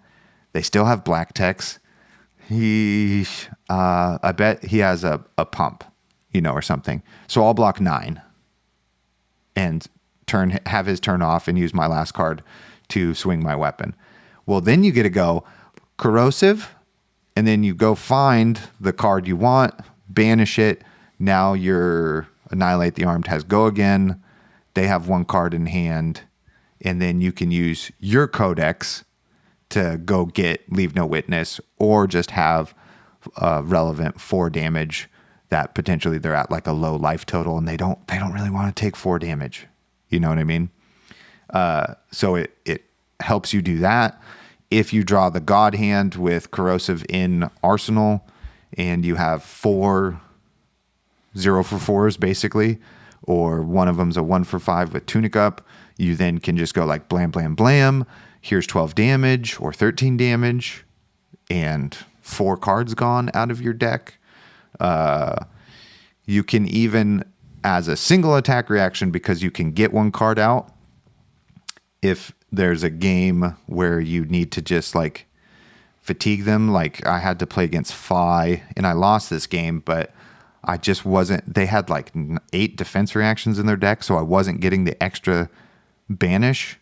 They still have black text. I bet he has a pump, or something. So I'll block 9 and have his turn off and use my last card to swing my weapon. Well, then you get to go corrosive, and then you go find the card you want, banish it. Now your Annihilate the Armed has go again. They have 1 card in hand, and then you can use your Codex to go get Leave No Witness, or just have relevant 4 damage that potentially they're at like a low life total, and they don't really want to take 4 damage. You know what I mean? So it helps you do that. If you draw the God Hand with corrosive in Arsenal, and you have 4 0-for-4s basically, or one of them's a 1-for-5 with Tunic up, you then can just go like blam, blam, blam. Here's 12 damage or 13 damage, and 4 cards gone out of your deck. You can even, as a single attack reaction, because you can get 1 card out, if there's a game where you need to just like fatigue them, like I had to play against Fi and I lost this game, but I just wasn't, they had like 8 defense reactions in their deck, so I wasn't getting the extra banish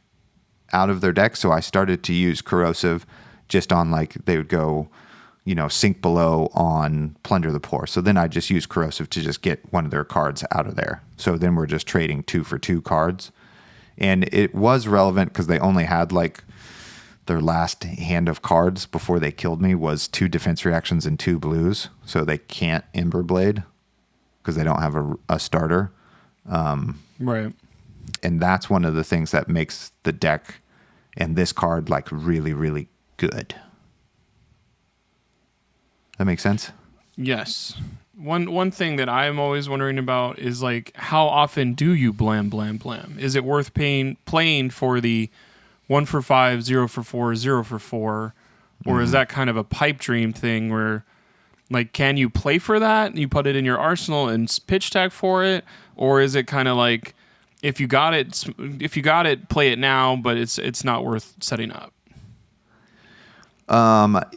out of their deck. So I started to use corrosive just on like, they would go, sink below on Plunder the Poor. So then I just use corrosive to just get one of their cards out of there. So then we're just trading 2 for 2 cards. And it was relevant because they only had like their last hand of cards before they killed me was 2 defense reactions and 2 blues. So they can't Emberblade because they don't have a starter. Right. And that's one of the things that makes the deck and this card like really, really good. That makes sense? Yes. One thing that I'm always wondering about is like, how often do you blam, blam, blam? Is it worth playing for the 1-for-5, 0-for-4, 0-for-4, or is that kind of a pipe dream thing where, like, can you play for that? You put it in your arsenal and pitch tag for it, or is it kind of like, if you got it, play it now, but it's not worth setting up?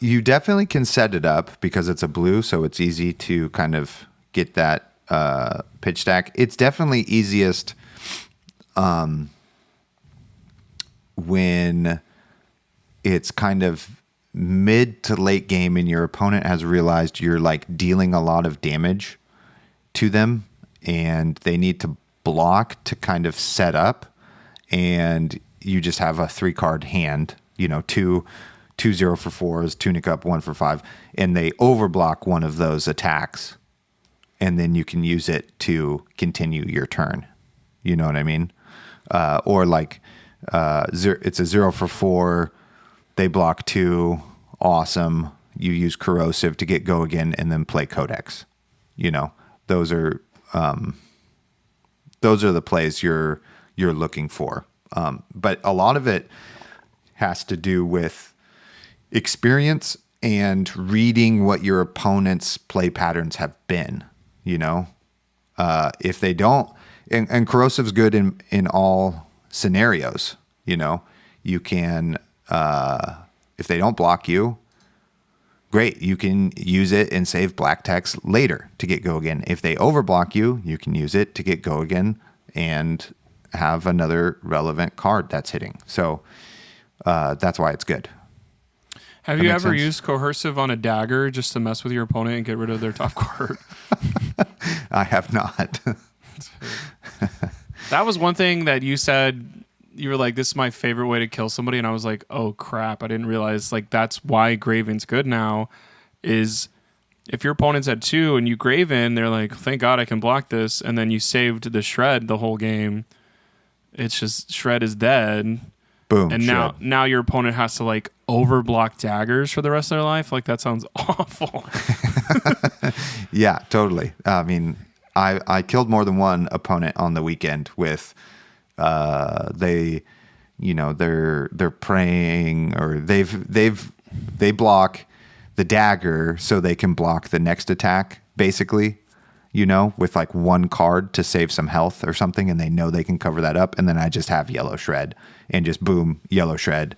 You definitely can set it up because it's a blue, so it's easy to kind of get that pitch stack. It's definitely easiest when it's kind of mid to late game and your opponent has realized you're like dealing a lot of damage to them and they need to block to kind of set up, and you just have a 3-card hand, two 0-for-4s, Tunic up, 1-for-5, and they overblock one of those attacks, and then you can use it to continue your turn. You know what I mean? Or like it's a 0-for-4 They block 2, awesome. You use corrosive to get go again, and then play Codex. You know, those are the plays you're looking for. But a lot of it has to do with experience and reading what your opponent's play patterns have been. You know, if they don't, and corrosive's good in all scenarios. You know, you can if they don't block you, great. You can use it and save black text later to get go again. If they overblock you, you can use it to get go again and have another relevant card that's hitting. So that's why it's good. Have you ever used coercive on a dagger just to mess with your opponent and get rid of their top card? I have not. That was one thing that you said. You were like, this is my favorite way to kill somebody. And I was like, oh, crap. I didn't realize, like, that's why Graven's good now is if your opponent's at 2 and you Graven, they're like, thank God I can block this. And then you saved the Shred the whole game. It's just Shred is dead. Boom. And now your opponent has to, like, overblock daggers for the rest of their life. Like, that sounds awful. Yeah, totally. I mean, I killed more than one opponent on the weekend with... they're praying, or they block the dagger so they can block the next attack, basically, you know, with like one card to save some health or something, and they know they can cover that up. And then I just have yellow shred and just boom, yellow shred,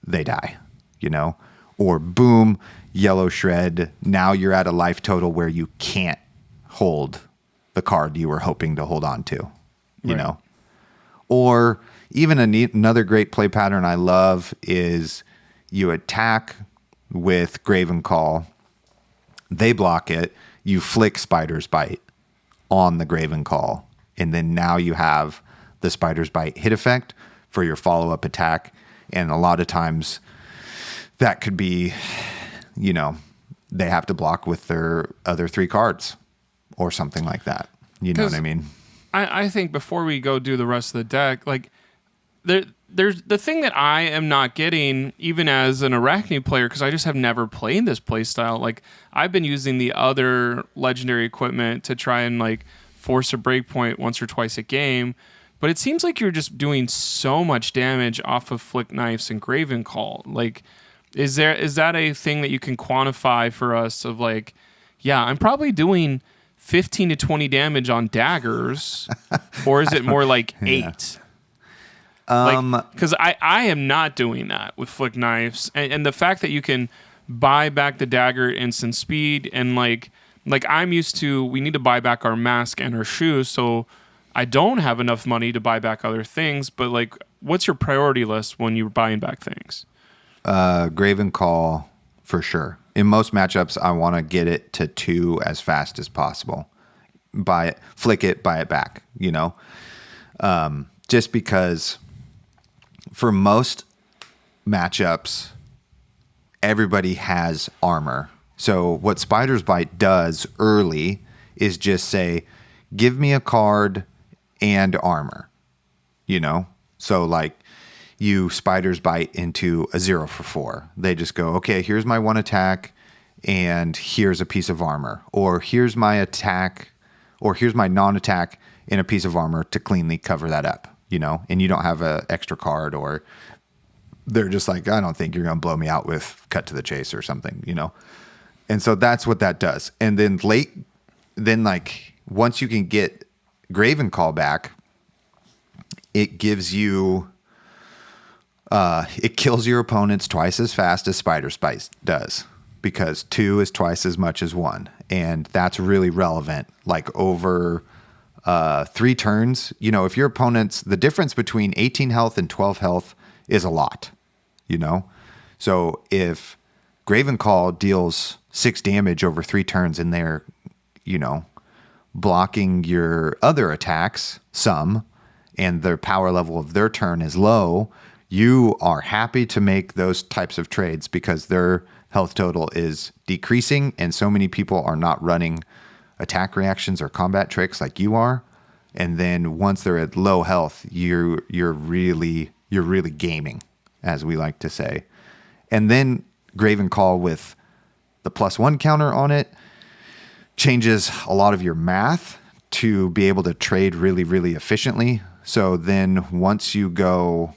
they die, you know, or boom, yellow shred. Now you're at a life total where you can't hold the card you were hoping to hold on to, you know. Or even another great play pattern I love is you attack with Graven Call. They block it. You flick Spider's Bite on the Graven Call. And then now you have the Spider's Bite hit effect for your follow-up attack. And a lot of times that could be, you know, they have to block with their other 3 cards or something like that. You know what I mean? I think before we go do the rest of the deck, like there's the thing that I am not getting, even as an Arachne player, because I just have never played this play style. Like I've been using the other legendary equipment to try and like force a breakpoint once or twice a game, but it seems like you're just doing so much damage off of Flick Knives and Graven Call. Like, is that a thing that you can quantify for us of like, yeah, I'm probably doing 15 to 20 damage on daggers, or is it more like 8? Because I am not doing that with Flick Knives, and the fact that you can buy back the dagger at instant speed, and like I'm used to, we need to buy back our mask and our shoes, so I don't have enough money to buy back other things. But like, what's your priority list when you're buying back things? Graven Call for sure. In most matchups, I want to get it to 2 as fast as possible. Buy it, flick it, buy it back, you know? Just because for most matchups, everybody has armor. So what Spider's Bite does early is just say, give me a card and armor, you know? So like, you Spider's Bite into a 0 for 4. They just go, okay, here's my 1 attack, and here's a piece of armor. Or here's my attack, or here's my non-attack and a piece of armor to cleanly cover that up, you know? And you don't have an extra card, or they're just like, I don't think you're going to blow me out with cut to the chase or something, you know? And so that's what that does. And then like, once you can get Graven Call back, it gives you... it kills your opponents twice as fast as Spider's Bite does, because 2 is twice as much as 1. And that's really relevant. Like over 3 turns, you know, if your opponent's, the difference between 18 health and 12 health is a lot, you know? So if Graven Call deals 6 damage over 3 turns and they're, you know, blocking your other attacks some, and their power level of their turn is low, you are happy to make those types of trades because their health total is decreasing, and so many people are not running attack reactions or combat tricks like you are. And then once they're at low health, you're really gaming, as we like to say. And then Graven Call with the +1 counter on it changes a lot of your math to be able to trade really, really efficiently. So then once you go,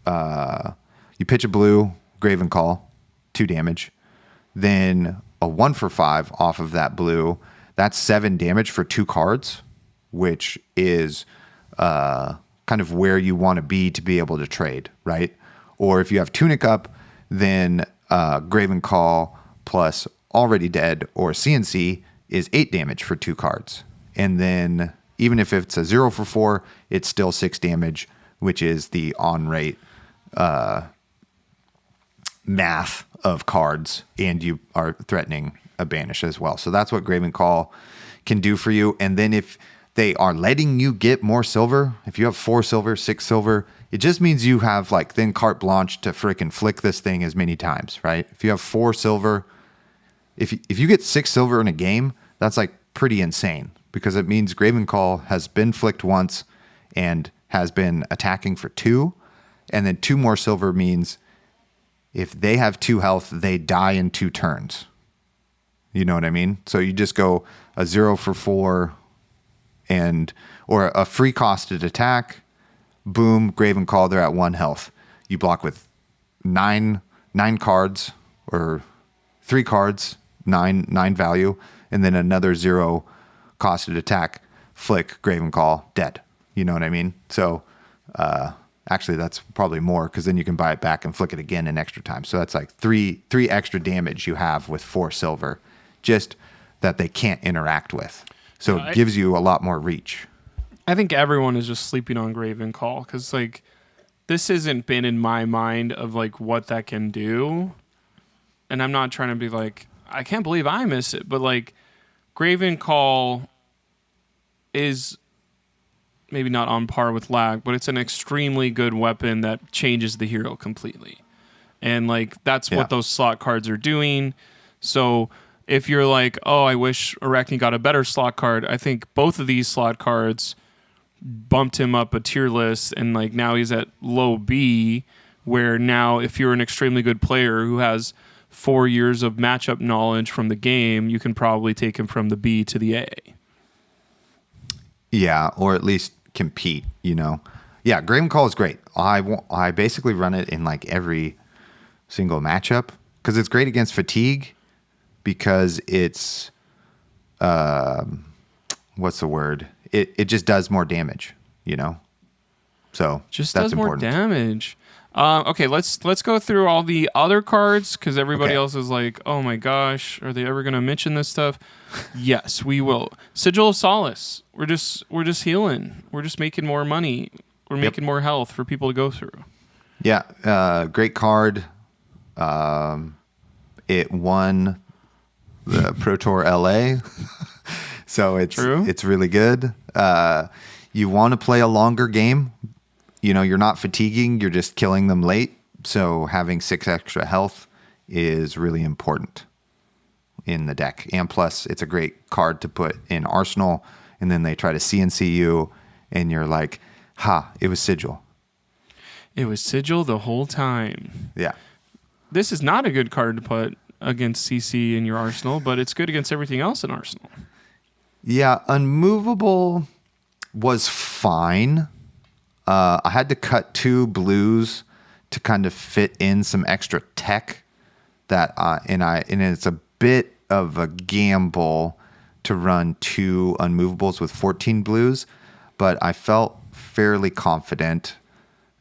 you pitch a blue, Graven Call, 2 damage. Then a 1 for 5 off of that blue. That's 7 damage for 2 cards, which is kind of where you want to be able to trade, right? Or if you have Tunic up, then Graven Call plus Already Dead or CNC is 8 damage for 2 cards. And then even if it's a 0 for 4, it's still 6 damage, which is the on rate math of cards, and you are threatening a banish as well. So that's what Graven Call can do for you. And then if they are letting you get more silver, if you have 4 silver, 6 silver, it just means you have like then carte blanche to freaking flick this thing as many times, right? If you have 4 silver, if you get 6 silver in a game, that's like pretty insane, because it means Graven Call has been flicked once and has been attacking for 2, and then 2 more silver means if they have 2 health, they die in 2 turns. You know what I mean? So you just go a 0 for 4 or a free costed attack, boom, Graven Call, they're at 1 health. You block with 9 cards or 3 cards, 9 value, and then another 0 costed attack, flick, Graven Call, dead. You know what I mean? So actually that's probably more, because then you can buy it back and flick it again in extra time. So that's like 3 extra damage you have with 4 silver, just that they can't interact with. So it gives you a lot more reach. I think everyone is just sleeping on Graven Call, because like this hasn't been in my mind of like what that can do. And I'm not trying to be like, I can't believe I miss it, but like Graven Call is maybe not on par with Lag, but it's an extremely good weapon that changes the hero completely. And like that's what those slot cards are doing. So if you're like, oh, I wish Arachne got a better slot card, I think both of these slot cards bumped him up a tier list, and like now he's at low B, where now if you're an extremely good player who has 4 years of matchup knowledge from the game, you can probably take him from the B to the A. Yeah, or at least compete, you know. Yeah, Graven Call is great. I basically run it in like every single matchup because it's great against fatigue, because it's what's the word? It just does more damage, you know. So just that's does more important. damage. Okay, let's go through all the other cards, because everybody else is like, oh my gosh, are they ever going to mention this stuff? Yes, we will. Sigil of Solace. We're just healing. We're just making more money. We're making more health for people to go through. Yeah, great card. It won the Pro Tour LA, so it's really good. You want to play a longer game. You know, you're not fatiguing, you're just killing them late. So having 6 extra health is really important in the deck. And plus, it's a great card to put in Arsenal, and then they try to CNC you, and you're like, ha, it was Sigil. It was Sigil the whole time. Yeah. This is not a good card to put against CC in your Arsenal, but it's good against everything else in Arsenal. Yeah, Unmovable was fine. I had to cut 2 blues to kind of fit in some extra tech and it's a bit of a gamble to run 2 unmovables with 14 blues, but I felt fairly confident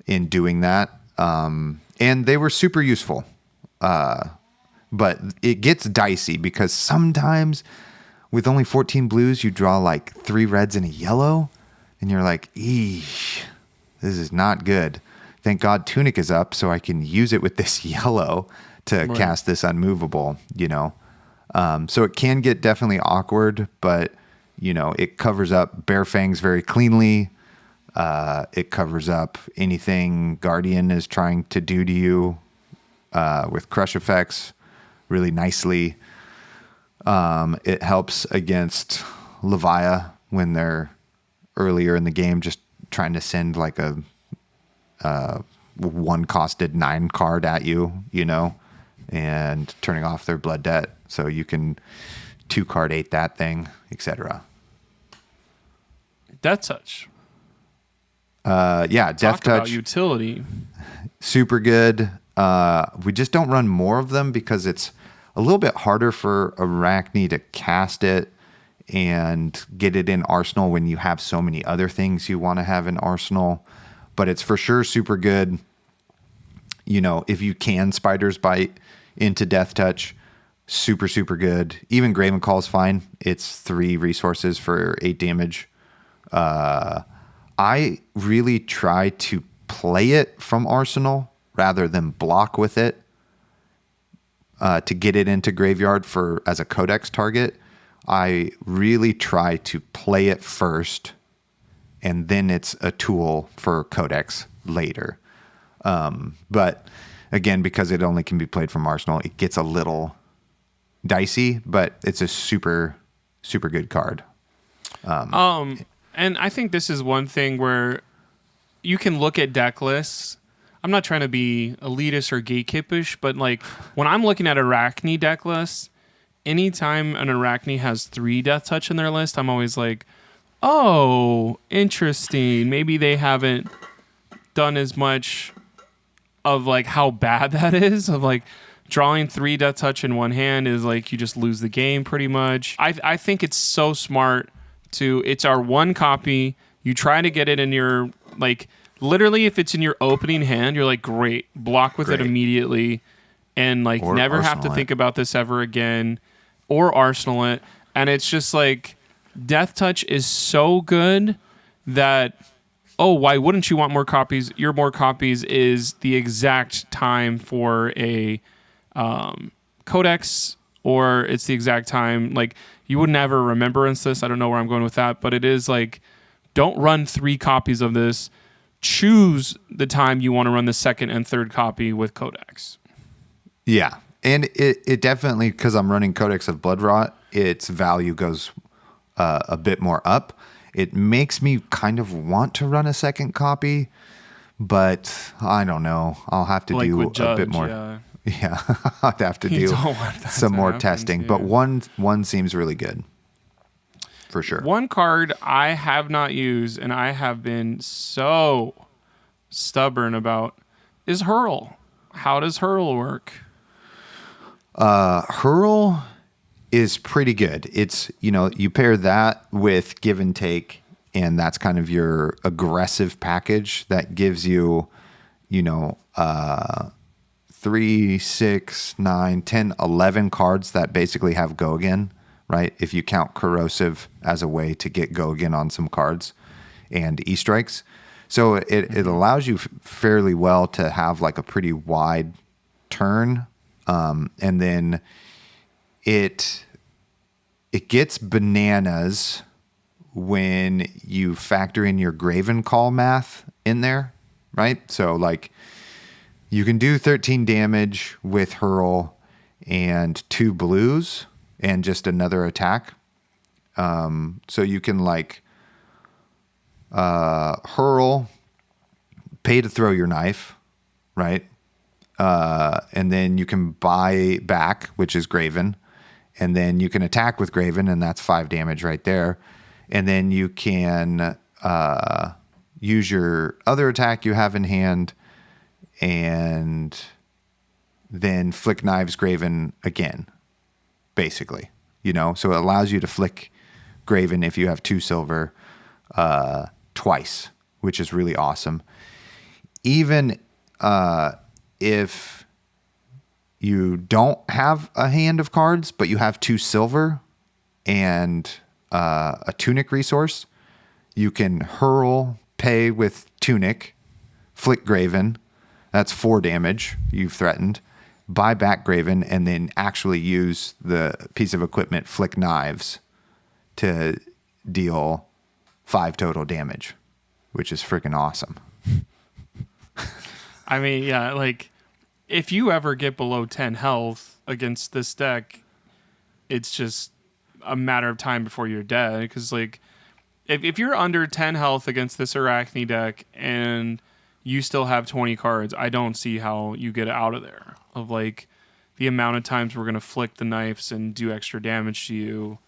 in doing that. And they were super useful. But it gets dicey because sometimes with only 14 blues, you draw like 3 reds and a yellow, and you're like, eesh. This is not good. Thank God Tunic is up, so I can use it with this yellow to cast this unmovable, you know. So it can get definitely awkward, but, you know, it covers up Bare Fangs very cleanly. It covers up anything Guardian is trying to do to you with crush effects really nicely. It helps against Levia when they're earlier in the game, just trying to send like a one costed 9 card at you, and turning off their blood debt. So you can 2 card 8 that thing, etc. Death Touch. Yeah, Talk Death about Touch, utility. super good. We just don't run more of them because it's a little bit harder for Arachne to cast it and get it in Arsenal when you have so many other things you want to have in Arsenal. But it's for sure super good. If you can Spider's Bite into Death Touch, super, super good. Even Graven Call is fine. It's 3 resources for 8 damage. I really try to play it from Arsenal rather than block with it to get it into Graveyard as a Codex target. I really try to play it first, and then it's a tool for Codex later. But again, because it only can be played from Arsenal, it gets a little dicey, but it's a super, super good card. And I think this is one thing where you can look at deck lists. I'm not trying to be elitist or gatekeepish, but like when I'm looking at Arachne deck lists, anytime an Arachne has 3 Death Touch in their list, I'm always like, oh, interesting. Maybe they haven't done as much of like how bad that is, of like drawing 3 Death Touch in one hand is like you just lose the game pretty much. I think it's so smart it's our 1 copy. You try to get it in your, like, literally if it's in your opening hand, you're like, great, block with it immediately and like Or never have to Arsenal think about this ever again, or Arsenal it. And it's just like Death Touch is so good that, oh, why wouldn't you want more copies? Your more copies is the exact time for a Codex, or it's the exact time. Like, you would never remembrance this. I don't know where I'm going with that, but it is like, don't run 3 copies of this. Choose the time you want to run the 2nd and 3rd copy with Codex. Yeah. And it definitely, because I'm running Codex of Bloodrot, its value goes a bit more up. It makes me kind of want to run a 2nd copy, but I don't know. I'll have to Like do with Judge, a bit more. yeah. Yeah, I'd have to do don't want that some to more happen, testing. too. But one seems really good, for sure. One card I have not used and I have been so stubborn about is Hurl. How does Hurl work? Hurl is pretty good. It's, you pair that with Give and Take, and that's kind of your aggressive package that gives you, 3, 6, 9, 10, 11 cards that basically have Go Again, right? If you count Corrosive as a way to get Go Again on some cards and E-Strikes. So it allows you fairly well to have like a pretty wide turn. And then it gets bananas when you factor in your Graven Call math in there, right? So like you can do 13 damage with Hurl and 2 blues and just another attack. So you can like Hurl, pay to throw your knife, right? And then you can buy back, which is Graven. And then you can attack with Graven, and that's 5 damage right there. And then you can use your other attack you have in hand and then flick knives Graven again, basically. So it allows you to flick Graven if you have 2 silver twice, which is really awesome. Even if you don't have a hand of cards, but you have 2 silver and a Tunic resource, you can Hurl, pay with Tunic, flick Graven. That's 4 damage you've threatened. Buy back Graven, and then actually use the piece of equipment, flick knives, to deal 5 total damage, which is freaking awesome. I mean, yeah, like if you ever get below 10 health against this deck, it's just a matter of time before you're dead. Because like if you're under 10 health against this Arachne deck and you still have 20 cards. I don't see how you get out of there. Of like the amount of times we're gonna flick the knives and do extra damage to you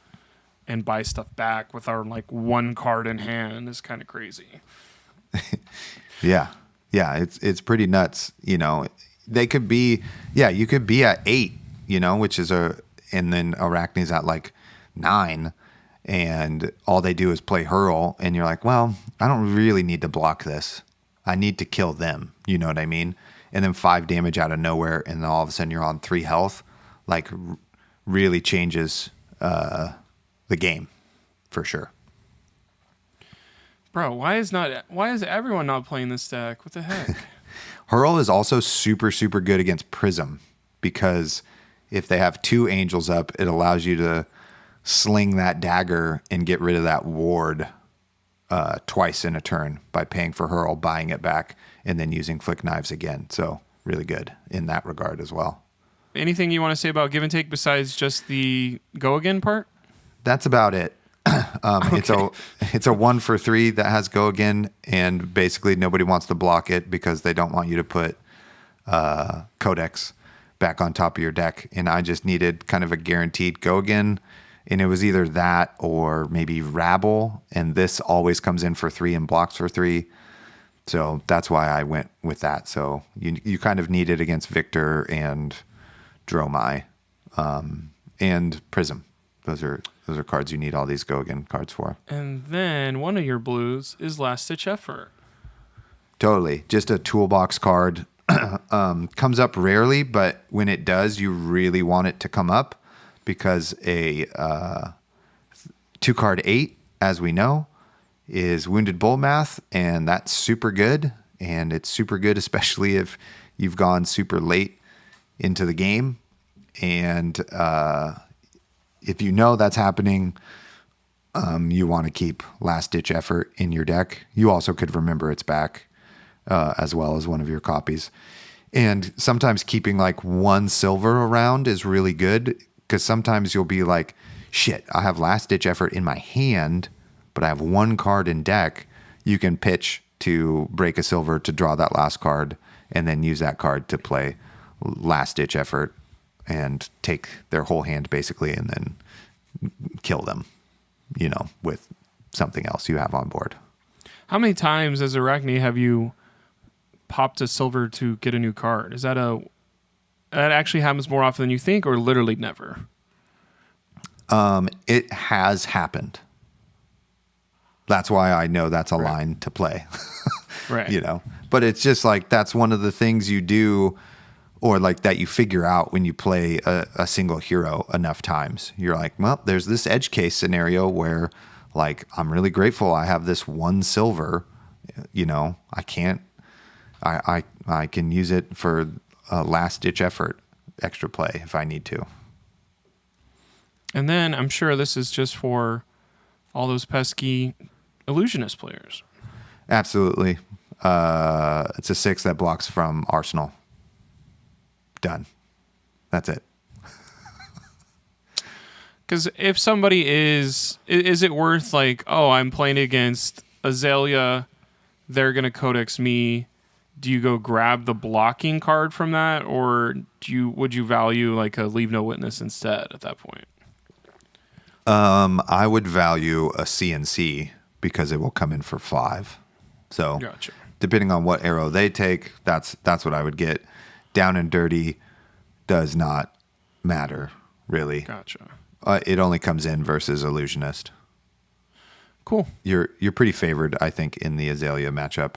and buy stuff back with our like one card in hand is kind of crazy. Yeah. Yeah, it's pretty nuts. They could be, you could be at 8, which is and then Arachne's at like 9, and all they do is play Hurl, and you're like, well, I don't really need to block this. I need to kill them. You know what I mean? And then 5 damage out of nowhere, and then all of a sudden you're on 3 health. Like, really changes the game for sure. Bro, why is everyone not playing this deck? What the heck? Hurl is also super, super good against Prism, because if they have 2 angels up, it allows you to sling that dagger and get rid of that ward twice in a turn by paying for Hurl, buying it back, and then using Flick Knives again. So really good in that regard as well. Anything you want to say about give and take besides just the go again part? That's about it. Okay. It's a 1 for 3 that has go again, and basically nobody wants to block it because they don't want you to put Codex back on top of your deck. And I just needed kind of a guaranteed go again, and it was either that or maybe Rabble, and this always comes in for 3 and blocks for 3. So that's why I went with that. So you kind of need it against Victor and Dromai and Prism. Those are cards you need all these go again cards for. And then one of your blues is Last Ditch Effort. Totally. Just a toolbox card. Comes up rarely, but when it does, you really want it to come up, because a 2-card 8, as we know, is Wounded Bull Math, and that's super good. And it's super good, especially if you've gone super late into the game. And if you know that's happening, you want to keep Last Ditch Effort in your deck. You also could remember it's back as well as one of your copies. And sometimes keeping like 1 silver around is really good, because sometimes you'll be like, shit, I have Last Ditch Effort in my hand, but I have 1 card in deck. You can pitch to break a silver to draw that last card, and then use that card to play Last Ditch Effort and take their whole hand basically, and then kill them, with something else you have on board. How many times as Arachne have you popped a silver to get a new card? Is that actually happens more often than you think, or literally never? It has happened. That's why I know that's a line to play. Right. But it's just like, that's one of the things you do, or like that you figure out when you play a single hero enough times. You're like, well, there's this edge case scenario where, like, I'm really grateful I have this 1 silver. I can use it for a Last Ditch Effort extra play if I need to. And then I'm sure this is just for all those pesky illusionist players. Absolutely. It's a 6 that blocks from Arsenal. Done. That's it. Because if somebody is it worth like, oh, I'm playing against Azalea, they're gonna Codex me. Do you go grab the blocking card from that, or would you value like a Leave No Witness instead at that point? I would value a CNC, because it will come in for 5. So Gotcha. Depending on what arrow they take, that's what I would get. Down and dirty does not matter, really. Gotcha. It only comes in versus Illusionist. Cool. You're pretty favored, I think, in the Azalea matchup.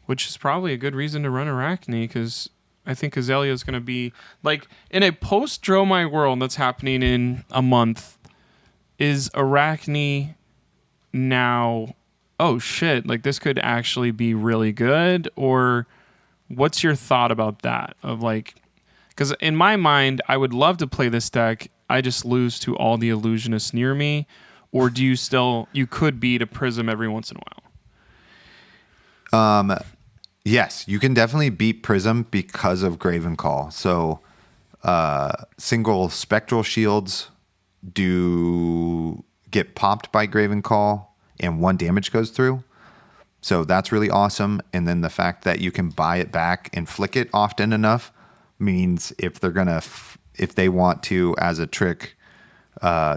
Which is probably a good reason to run Arachne, because I think Azalea is going to be, like, in a post-Dromai world that's happening in a month, is Arachne now, oh shit, like this could actually be really good? Or what's your thought about that? Of like, because in my mind, I would love to play this deck. I just lose to all the illusionists near me. Or do you could beat a Prism every once in a while? Yes, you can definitely beat Prism because of Graven Call. So single spectral shields do get popped by Graven Call, and 1 damage goes through. So that's really awesome. And then the fact that you can buy it back and flick it often enough means if they're gonna, if they want to, as a trick,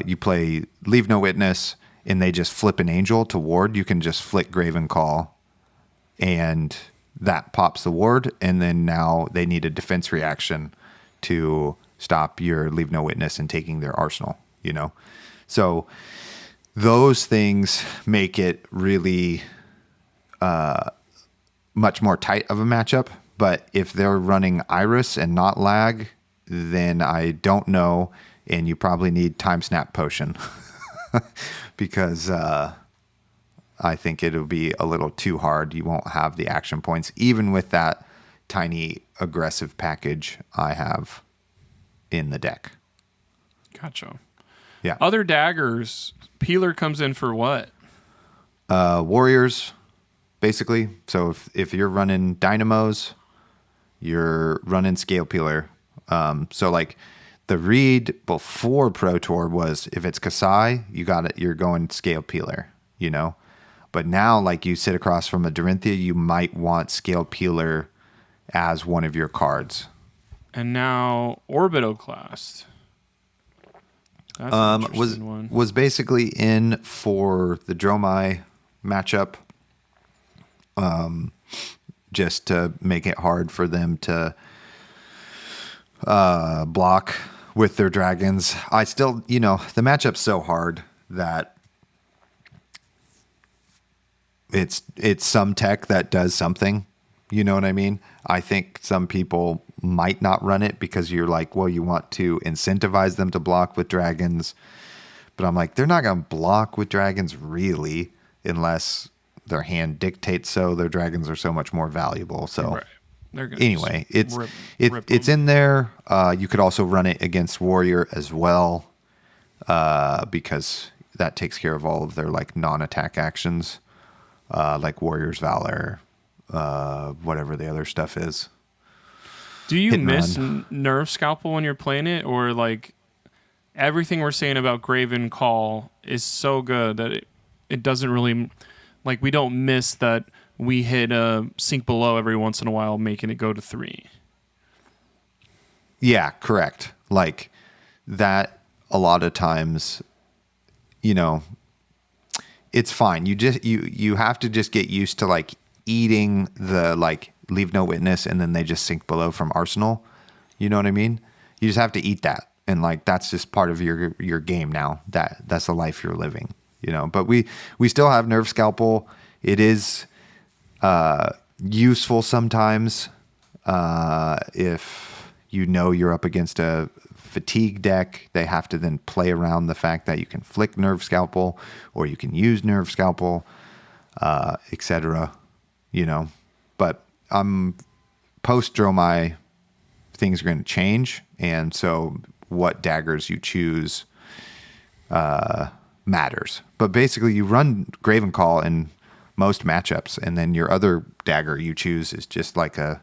you play Leave No Witness and they just flip an angel to ward, you can just flick Graven Call and that pops the ward. And then now they need a defense reaction to stop your Leave No Witness and taking their arsenal, you know? So those things make it really much more tight of a matchup. But if they're running Iris and not lag, then I don't know. And you probably need Time Snap Potion because I think it'll be a little too hard. You won't have the action points, even with that tiny aggressive package I have in the deck. Gotcha. Yeah. Other daggers, Peeler comes in for what? Warriors, basically. So if you're running Dynamos, you're running Scale Peeler. So like the read before Pro Tour was if it's Kasai, you got it. You're going Scale Peeler, you know. But now, like you sit across from a Dorinthia, you might want Scale Peeler as one of your cards. And now Orbitoclast. That's an interesting one. Was basically in for the Dromai matchup, just to make it hard for them to block with their dragons. I still, you know, the matchup's so hard that it's some tech that does something. You know what I mean? I think some people might not run it because you're like, well, you want to incentivize them to block with dragons. But I'm like, they're not going to block with dragons really, unless their hand dictates so. Their dragons are so much more valuable. So Right. They're gonna anyway, just rip it's them. in there. You could also run it against Warrior as well, because that takes care of all of their like non-attack actions, like Warrior's Valor, whatever the other stuff is. Do you Hit and miss run. Nerve Scalpel when you're playing it? Or like everything we're saying about Graven Call is so good that it doesn't really, like we don't miss that we hit a sink below every once in a while, making it go to 3. Yeah, correct. Like that a lot of times, you know, it's fine. You have to just get used to like eating the like Leave No Witness and then they just sink below from Arsenal. You know what I mean? You just have to eat that. And like that's just part of your game now. That's the life you're living, you know. But we still have Nerve Scalpel. It is useful sometimes if you know you're up against a fatigue deck. They have to then play around the fact that you can flick Nerve Scalpel or you can use Nerve Scalpel, etc. You know, but post Dromai, things are going to change, and so what daggers you choose matters. But basically, you run Graven Call in most matchups, and then your other dagger you choose is just like a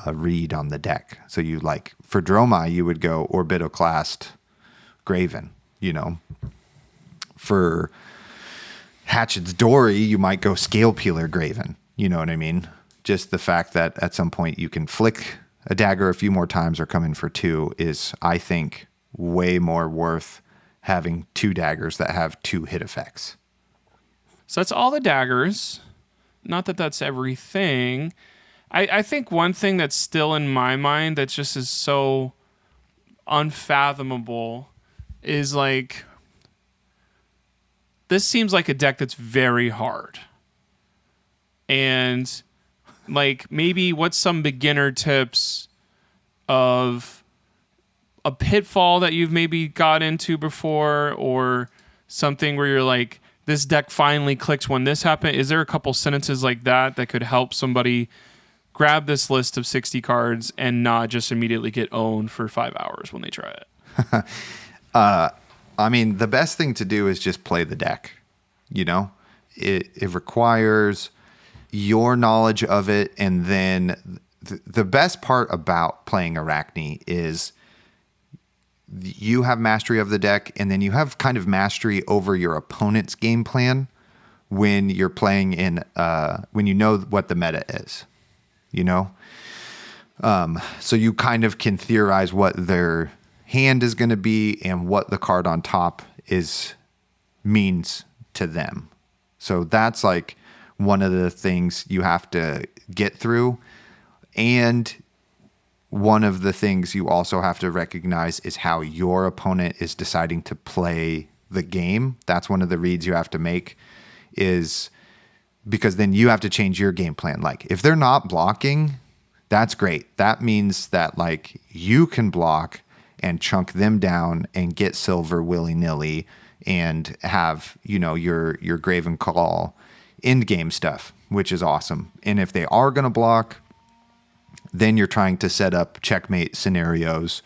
read on the deck. So you like for Dromai, you would go Orbitoclast Graven. You know, for Hatchet's Dory, you might go Scale Peeler Graven. You know what I mean? Just the fact that at some point you can flick a dagger a few more times or come in for 2 is, I think, way more worth having 2 daggers that have 2 hit effects. So that's all the daggers. Not that that's everything. I think one thing that's still in my mind that just is so unfathomable is like, this seems like a deck that's very hard. And like maybe what's some beginner tips of a pitfall that you've maybe got into before, or something where you're like, this deck finally clicked when this happened? Is there a couple sentences like that that could help somebody grab this list of 60 cards and not just immediately get owned for 5 hours when they try it? I mean, the best thing to do is just play the deck. You know, it requires your knowledge of it, and then the best part about playing Arachne is you have mastery of the deck, and then you have kind of mastery over your opponent's game plan, when you're playing in when you know what the meta is, you know. So you kind of can theorize what their hand is going to be and what the card on top means to them. So that's like one of the things you have to get through. And one of the things you also have to recognize is how your opponent is deciding to play the game. That's one of the reads you have to make, is because then you have to change your game plan. Like if they're not blocking, that's great. That means that like you can block and chunk them down and get silver willy-nilly and have, you know, your Graven Call end game stuff, which is awesome. And if they are going to block, then you're trying to set up checkmate scenarios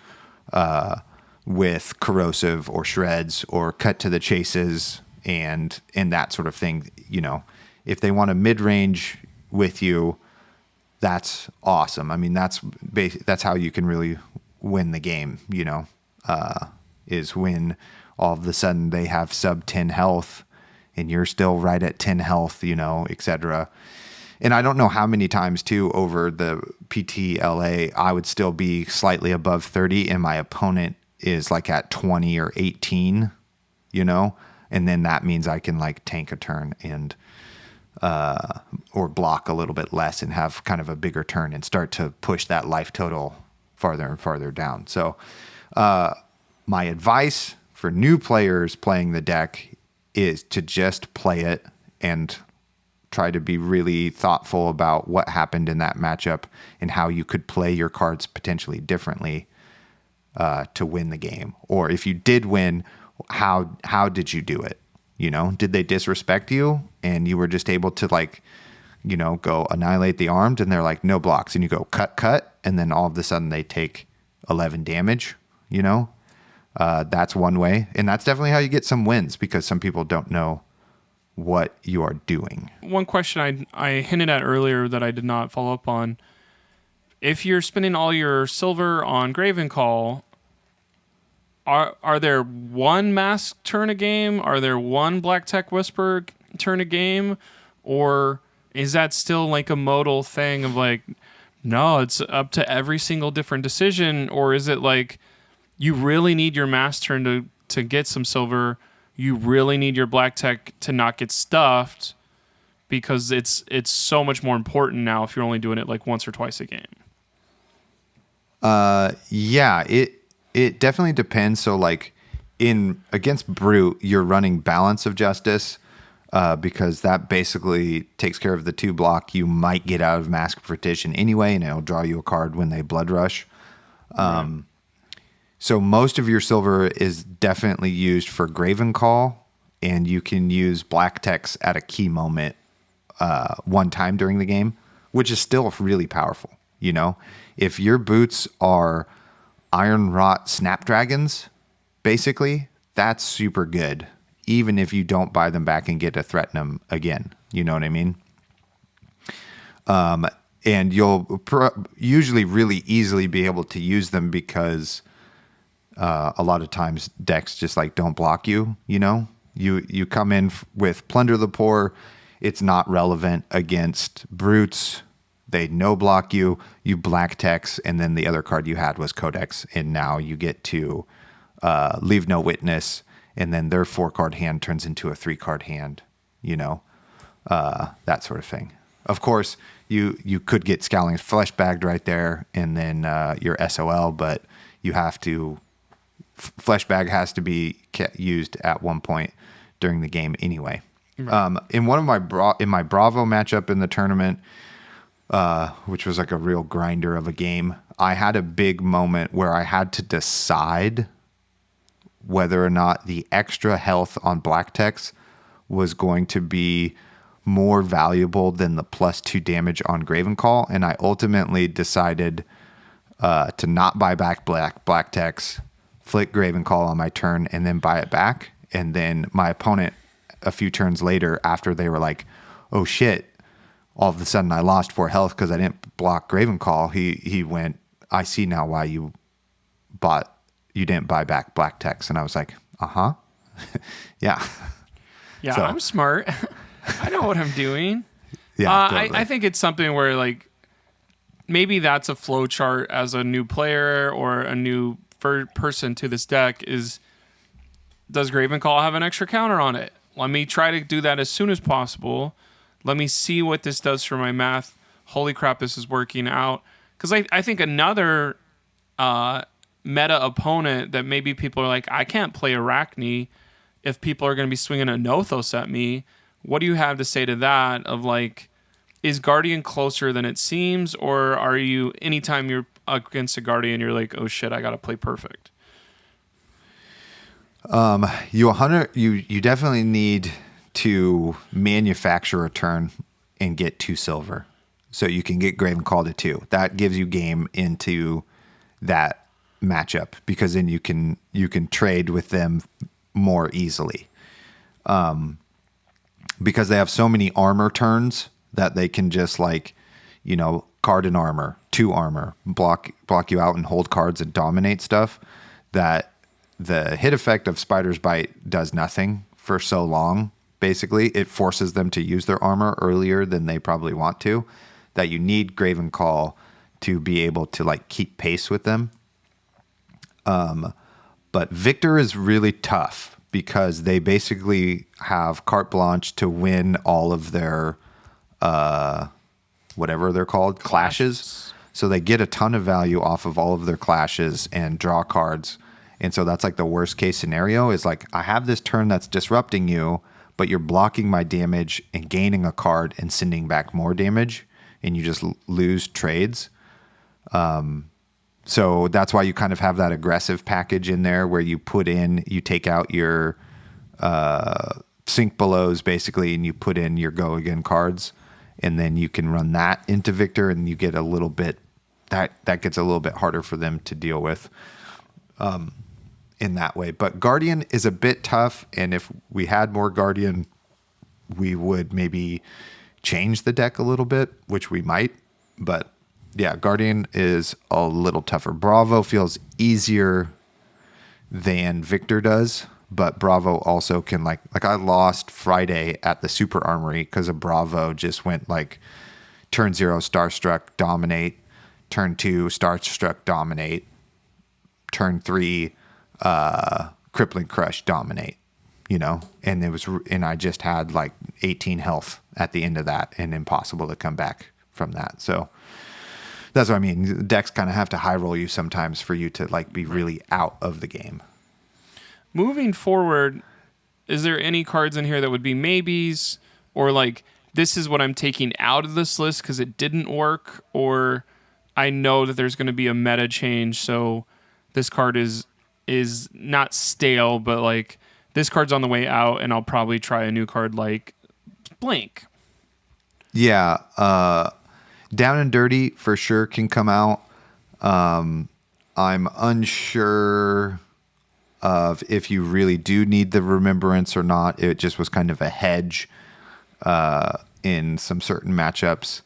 with corrosive or shreds or cut to the chases and that sort of thing. You know, if they want a mid-range with you, that's awesome. I mean, that's how you can really win the game, you know, is when all of a sudden they have sub 10 health and you're still right at 10 health, you know, etc. And I don't know how many times too over the PTLA I would still be slightly above 30 and my opponent is like at 20 or 18, you know, and then that means I can like tank a turn and or block a little bit less and have kind of a bigger turn and start to push that life total farther and farther down. So my advice for new players playing the deck is to just play it and try to be really thoughtful about what happened in that matchup and how you could play your cards potentially differently to win the game. Or if you did win, how did you do it? You know, did they disrespect you and you were just able to like, you know, go annihilate the armed and they're like no blocks and you go cut and then all of a sudden they take 11 damage, you know? That's one way. And that's definitely how you get some wins because some people don't know what you are doing. One question I hinted at earlier that I did not follow up on. If you're spending all your silver on Graven Call, are there one mask turn a game? Are there one Black Tech Whisper turn a game? Or is that still like a modal thing of like, no, it's up to every single different decision? Or is it like you really need your mask turn to get some silver? You really need your Black Tech to not get stuffed because it's so much more important now if you're only doing it like once or twice a game. Yeah, it definitely depends. So like against Brute, you're running Balance of Justice because that basically takes care of the 2 block you might get out of Mask of Partition anyway, and it'll draw you a card when they Blood Rush. Right. So most of your silver is definitely used for Graven Call, and you can use Black Techs at a key moment one time during the game, which is still really powerful. You know, if your boots are Iron Rot Snapdragons, basically, that's super good, even if you don't buy them back and get to threaten them again. You know what I mean? And you'll usually really easily be able to use them because a lot of times decks just like don't block you, you know? You come in with Plunder the Poor, it's not relevant against Brutes. They no block you, you Black Text, and then the other card you had was Codex, and now you get to Leave No Witness, and then their 4-card hand turns into a 3-card hand, you know? That sort of thing. Of course, you could get Scowling Flesh bagged right there, and then your SOL, but you have to... Flesh bag has to be used at one point during the game anyway. Right. In one of my Bravo matchup in the tournament, which was like a real grinder of a game, I had a big moment where I had to decide whether or not the extra health on Black Text was going to be more valuable than the +2 damage on Graven Call, and I ultimately decided to not buy back Black Text, flick Graven Call on my turn, and then buy it back. And then my opponent, a few turns later, after they were like, oh shit, all of a sudden I lost 4 health because I didn't block Graven Call, he went, I see now why you didn't buy back Black Text. And I was like, yeah. Yeah, So, I'm smart. I know what I'm doing. Yeah, totally. I think it's something where like maybe that's a flow chart as a new player or a new person to this deck is, does Graven Call have an extra counter on it? Let me try to do that as soon as possible. Let me see what this does for my math. Holy crap, this is working out. Because I think another meta opponent that maybe people are like, I can't play Arachne if people are going to be swinging a Nothos at me. What do you have to say to that? Of like, is Guardian closer than it seems? Or are you, anytime you're against a Guardian, you're like, oh shit, I got to play perfect? You definitely need to manufacture a turn and get 2 silver, so you can get Graven Call to 2. That gives you game into that matchup, because then you can trade with them more easily. Because they have so many armor turns that they can just like, card an armor, 2 armor, block you out and hold cards and dominate stuff, that the hit effect of Spider's Bite does nothing for so long. Basically, it forces them to use their armor earlier than they probably want to, that you need Graven Call to be able to like keep pace with them. But Victor is really tough because they basically have carte blanche to win all of their whatever they're called, clashes. So they get a ton of value off of all of their clashes and draw cards. And so that's like the worst case scenario is like, I have this turn that's disrupting you, but you're blocking my damage and gaining a card and sending back more damage, and you just lose trades. So that's why you kind of have that aggressive package in there where you take out your sink belows basically, and you put in your go again cards, and then you can run that into Victor, and you get a little bit, that gets a little bit harder for them to deal with. In that way. But Guardian is a bit tough, and if we had more Guardian, we would maybe change the deck a little bit, which we might. But yeah, Guardian is a little tougher. Bravo feels easier than Victor does, but Bravo also can like I lost Friday at the Super Armory because a Bravo just went like turn 0 Starstruck dominate, turn 2 Starstruck dominate, turn 3 Crippling Crush dominate, and I just had like 18 health at the end of that, and impossible to come back from that. So that's what I mean. Decks kind of have to high roll you sometimes for you to like be really out of the game. Moving forward, is there any cards in here that would be maybes, or like this is what I'm taking out of this list because it didn't work, or I know that there's going to be a meta change, so this card is not stale, but like this card's on the way out, and I'll probably try a new card like blank. Yeah, Down and Dirty for sure can come out. I'm unsure of if you really do need the Remembrance or not. It just was kind of a hedge in some certain matchups.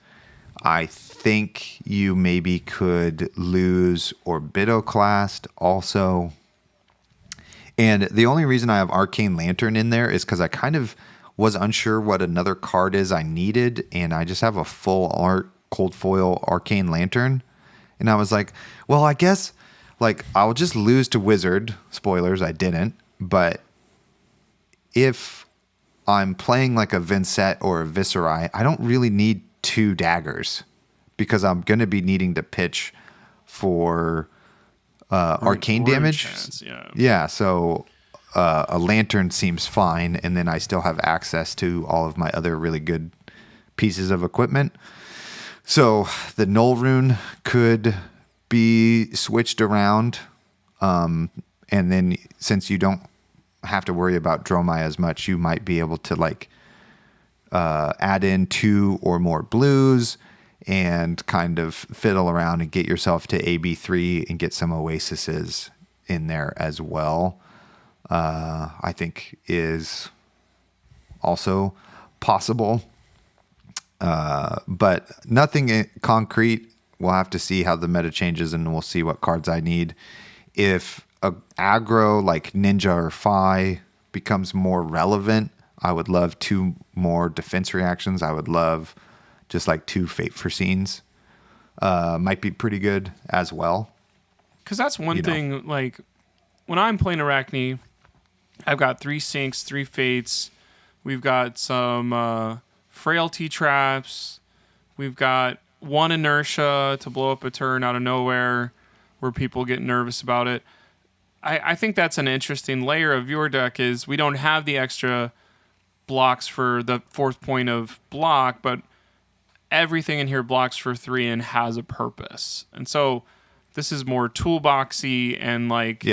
I think you maybe could lose Orbitoclast also. And the only reason I have Arcane Lantern in there is because I kind of was unsure what another card is I needed, and I just have a full art cold foil Arcane Lantern. And I was like, well, I guess like I'll just lose to Wizard. Spoilers, I didn't. But if I'm playing like a Vincent or a Viserai, I don't really need 2 daggers because I'm going to be needing to pitch for arcane damage. Chance, yeah. So a lantern seems fine, and then I still have access to all of my other really good pieces of equipment. So the Null Rune could be switched around, and then since you don't have to worry about Dromai as much, you might be able to like add in 2 or more blues and kind of fiddle around and get yourself to AB3 and get some Oasises in there as well. I think is also possible. But nothing concrete. We'll have to see how the meta changes, and we'll see what cards I need. If a aggro like Ninja or Fi becomes more relevant, I would love 2 more defense reactions. I would love just like 2 Fate Foreseens. Might be pretty good as well. Because that's one thing, like, when I'm playing Arachne, I've got 3 Sinks, 3 Fates. We've got some Frailty Traps. We've got 1 Inertia to blow up a turn out of nowhere where people get nervous about it. I think that's an interesting layer of your deck is we don't have the extra blocks for the 4th point of block, but everything in here blocks for 3 and has a purpose. And so this is more toolboxy and like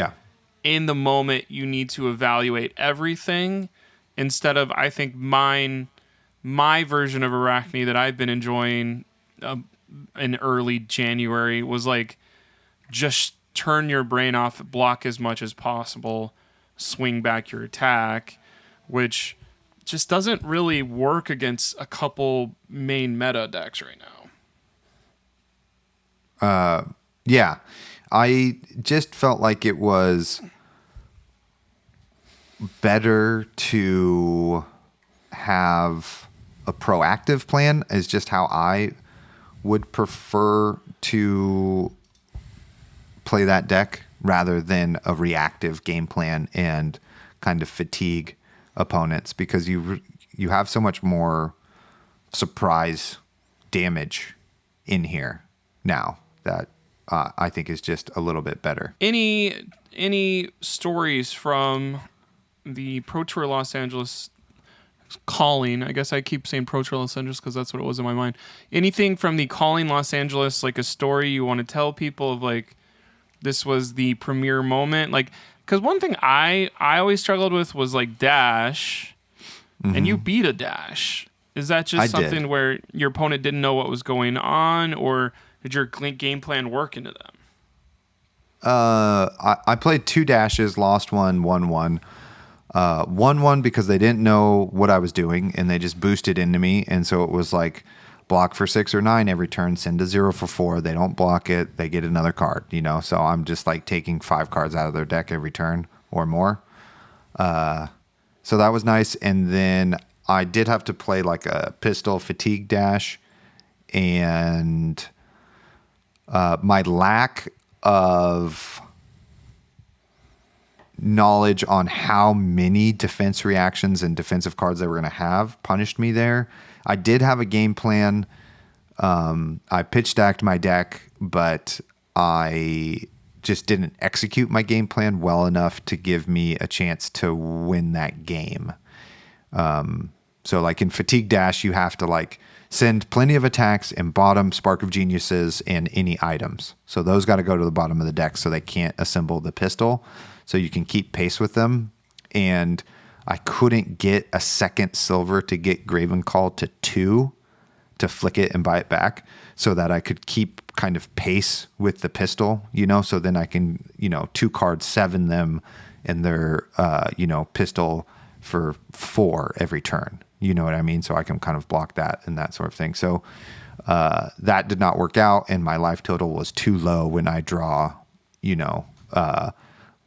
in the moment you need to evaluate everything instead of, I think my version of Arachne that I've been enjoying in early January was like just turn your brain off, block as much as possible, swing back your attack, which just doesn't really work against a couple main meta decks right now. Yeah. I just felt like it was better to have a proactive plan is just how I would prefer to play that deck rather than a reactive game plan and kind of fatigue opponents, because you have so much more surprise damage in here now that I think is just a little bit better. Any stories from the Pro Tour Los Angeles calling? I guess I keep saying Pro Tour Los Angeles because that's what it was in my mind. Anything from the calling Los Angeles, like a story you want to tell people of like this was the premier moment? Like, because one thing I always struggled with was like dash, and you beat a dash. Is that just something where your opponent didn't know what was going on, or did your game plan work into them? I played 2 dashes, lost one, won one. Won one because they didn't know what I was doing, and they just boosted into me, and so it was like block for 6 or 9 every turn, send a 0 for 4. They don't block it, they get another card, so I'm just like taking 5 cards out of their deck every turn or more. So that was nice. And then I did have to play like a pistol fatigue dash, and my lack of knowledge on how many defense reactions and defensive cards they were going to have punished me there. I did have a game plan. I pitch stacked my deck, but I just didn't execute my game plan well enough to give me a chance to win that game. So like in Fatigue Dash, you have to like send plenty of attacks and bottom Spark of Geniuses and any items. So those got to go to the bottom of the deck so they can't assemble the pistol. So you can keep pace with them. And I couldn't get a second silver to get Graven Call to 2 to flick it and buy it back so that I could keep kind of pace with the pistol, so then I can, 2 cards 7 them and their, pistol for 4 every turn. You know what I mean? So I can kind of block that and that sort of thing. So that did not work out, and my life total was too low when I draw,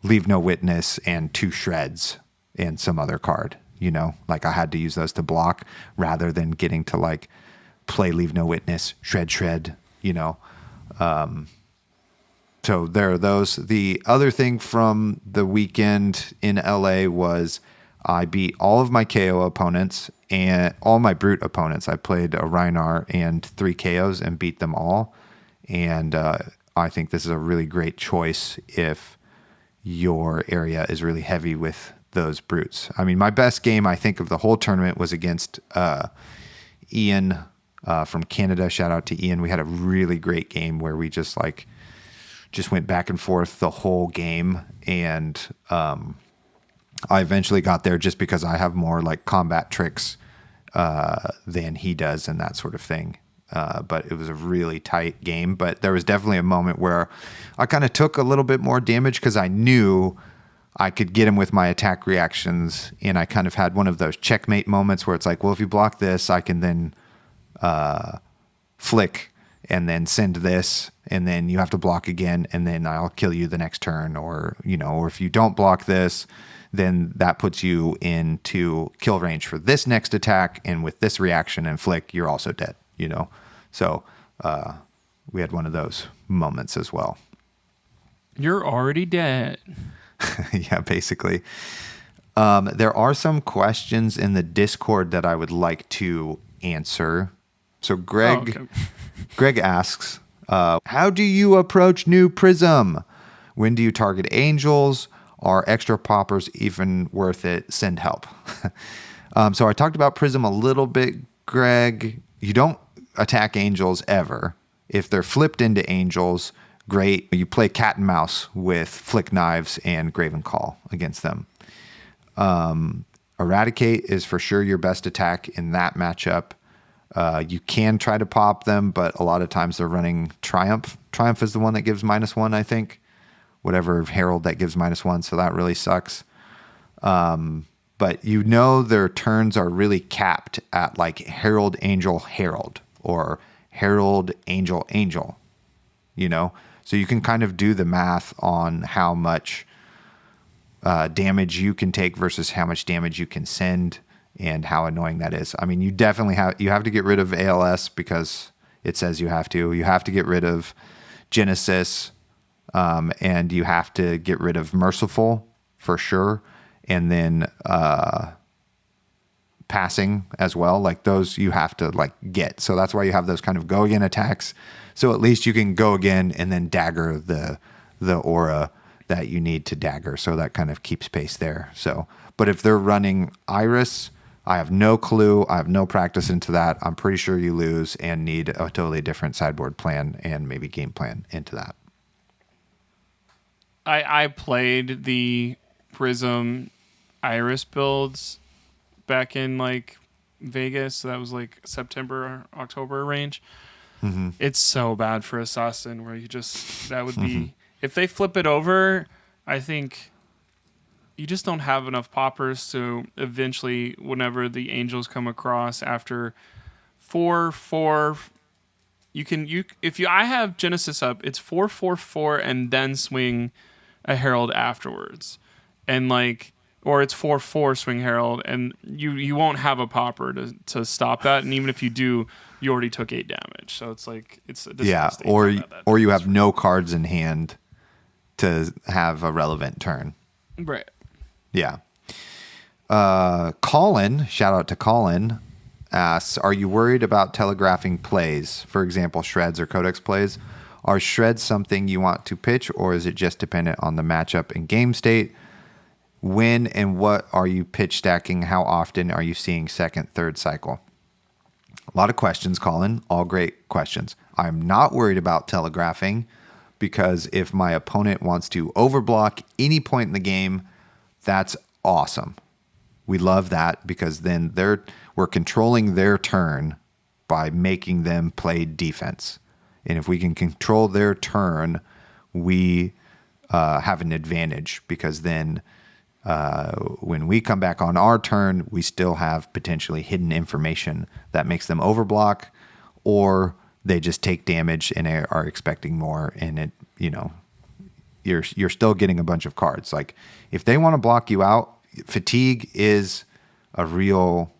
Leave No Witness and 2 shreds and some other card, like I had to use those to block rather than getting to like play Leave No Witness, shred, so there are those. The other thing from the weekend in LA was I beat all of my KO opponents and all my brute opponents. I played a Rhinar and 3 KOs and beat them all. And I think this is a really great choice if your area is really heavy with those brutes. I mean, my best game, I think, of the whole tournament was against Ian from Canada. Shout out to Ian. We had a really great game where we just went back and forth the whole game. And I eventually got there just because I have more like combat tricks than he does and that sort of thing. But it was a really tight game. But there was definitely a moment where I kind of took a little bit more damage because I knew I could get him with my attack reactions. And I kind of had one of those checkmate moments where it's like, well, if you block this, I can then flick and then send this, and then you have to block again, and then I'll kill you the next turn. Or, or if you don't block this, then that puts you into kill range for this next attack, and with this reaction and flick, you're also dead, you know? So we had one of those moments as well. You're already dead. Yeah, basically. There are some questions in the Discord that I would like to answer. So Greg asks, how do you approach new Prism? When do you target angels? Are extra poppers even worth it? Send help. So I talked about Prism a little bit, Greg. You don't attack angels ever. If they're flipped into angels, great. You play cat and mouse with flick knives and Graven Call against them. Eradicate is for sure your best attack in that matchup. You can try to pop them, but a lot of times they're running Triumph. Triumph is the one that gives -1, I think. Whatever Herald that gives -1, so that really sucks. But you know their turns are really capped at like Herald, Angel, Herald, or Herald, Angel, Angel, you know? So you can kind of do the math on how much damage you can take versus how much damage you can send and how annoying that is. I mean, you definitely have to get rid of ALS because it says you have to. You have to get rid of Genesis, and you have to get rid of Merciful for sure. And then passing as well. Like those you have to like get. So that's why you have those kind of go again attacks. So at least you can go again and then dagger the aura that you need to dagger. So that kind of keeps pace there. So, but if they're running Iris, I have no clue. I have no practice into that. I'm pretty sure you lose and need a totally different sideboard plan and maybe game plan into that. I played the Prism Iris builds back in like Vegas. So that was like September, October range. Mm-hmm. It's so bad for Assassin where you just, that would be, if they flip it over, I think you just don't have enough poppers to eventually, whenever the angels come across after 4/4, I have Genesis up, it's 4/4/4 and then swing a Herald afterwards. And like, or it's 4/4 swing Herald, and you won't have a popper to stop that. And even if you do, you already took 8 damage. So it's like, it's or you have no cards in hand to have a relevant turn. Right. Yeah. Colin, shout out to Colin, asks, are you worried about telegraphing plays? For example, shreds or codex plays. Are shreds something you want to pitch, or is it just dependent on the matchup and game state? When and what are you pitch stacking? How often are you seeing second, third cycle? A lot of questions, Colin. All great questions. I'm not worried about telegraphing because if my opponent wants to overblock any point in the game, that's awesome. We love that because then we're controlling their turn by making them play defense. And if we can control their turn, we have an advantage because then when we come back on our turn, we still have potentially hidden information that makes them overblock, or they just take damage and are expecting more. And it, you're still getting a bunch of cards. Like if they want to block you out, fatigue is a real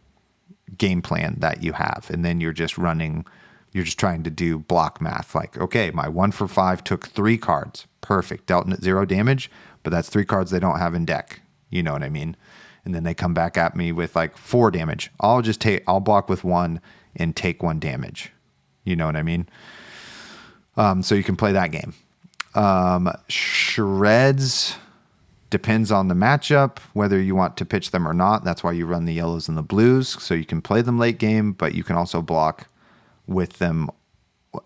game plan that you have. And then you're just trying to do block math. Like, okay, my 1-for-5 took 3 cards. Perfect. Dealt 0 damage, but that's 3 cards they don't have in deck. You know what I mean? And then they come back at me with like 4 damage. I'll block with 1 and take 1 damage. You know what I mean? So you can play that game. Shreds depends on the matchup, whether you want to pitch them or not. That's why you run the yellows and the blues. So you can play them late game, but you can also block with them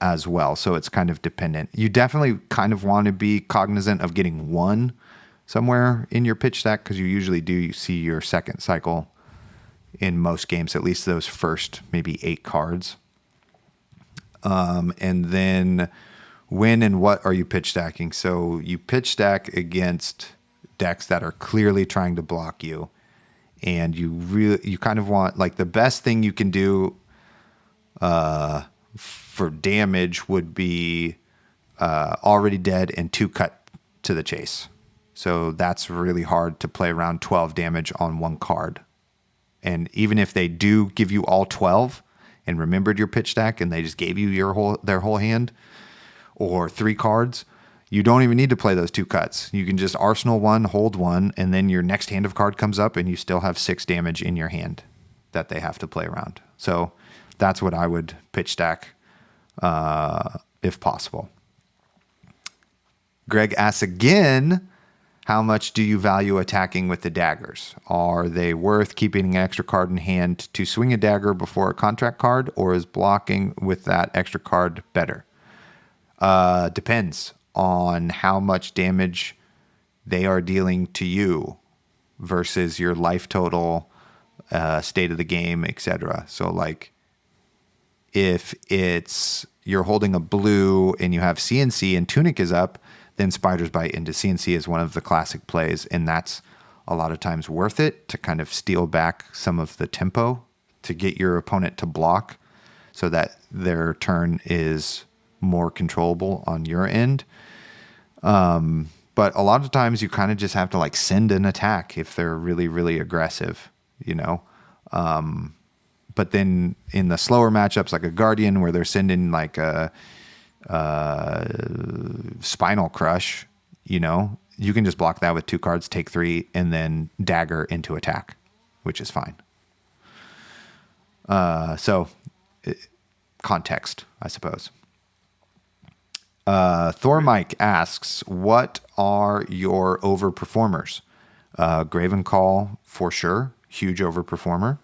as well. So it's kind of dependent. You definitely kind of want to be cognizant of getting 1 somewhere in your pitch stack because you usually do see your second cycle in most games, at least those first maybe 8 cards. And then when and what are you pitch stacking? So you pitch stack against decks that are clearly trying to block you, and you kind of want, like, the best thing you can do for damage would be already dead and 2 cut to the chase. So that's really hard to play around 12 damage on one card. And even if they do give you all 12 and remembered your pitch deck and they just gave you their whole hand or 3 cards, you don't even need to play those 2 cuts. You can just arsenal 1, hold 1, and then your next hand of card comes up and you still have 6 damage in your hand that they have to play around. So that's what I would pitch stack if possible. Greg asks again, how much do you value attacking with the daggers? Are they worth keeping an extra card in hand to swing a dagger before a contract card, or is blocking with that extra card better? Depends on how much damage they are dealing to you versus your life total, state of the game, etc. So like if you're holding a blue and you have CNC and Tunic is up, then Spider's Bite into CNC is one of the classic plays, and that's a lot of times worth it to kind of steal back some of the tempo to get your opponent to block so that their turn is more controllable on your end. But a lot of times you kind of just have to like send an attack if they're really, really aggressive, you know? But then in the slower matchups, like a Guardian where they're sending like a Spinal Crush, you know, you can just block that with 2 cards, take 3, and then dagger into attack, which is fine. So context, I suppose. Thor Mike asks, what are your overperformers? Graven Call, for sure, huge overperformer,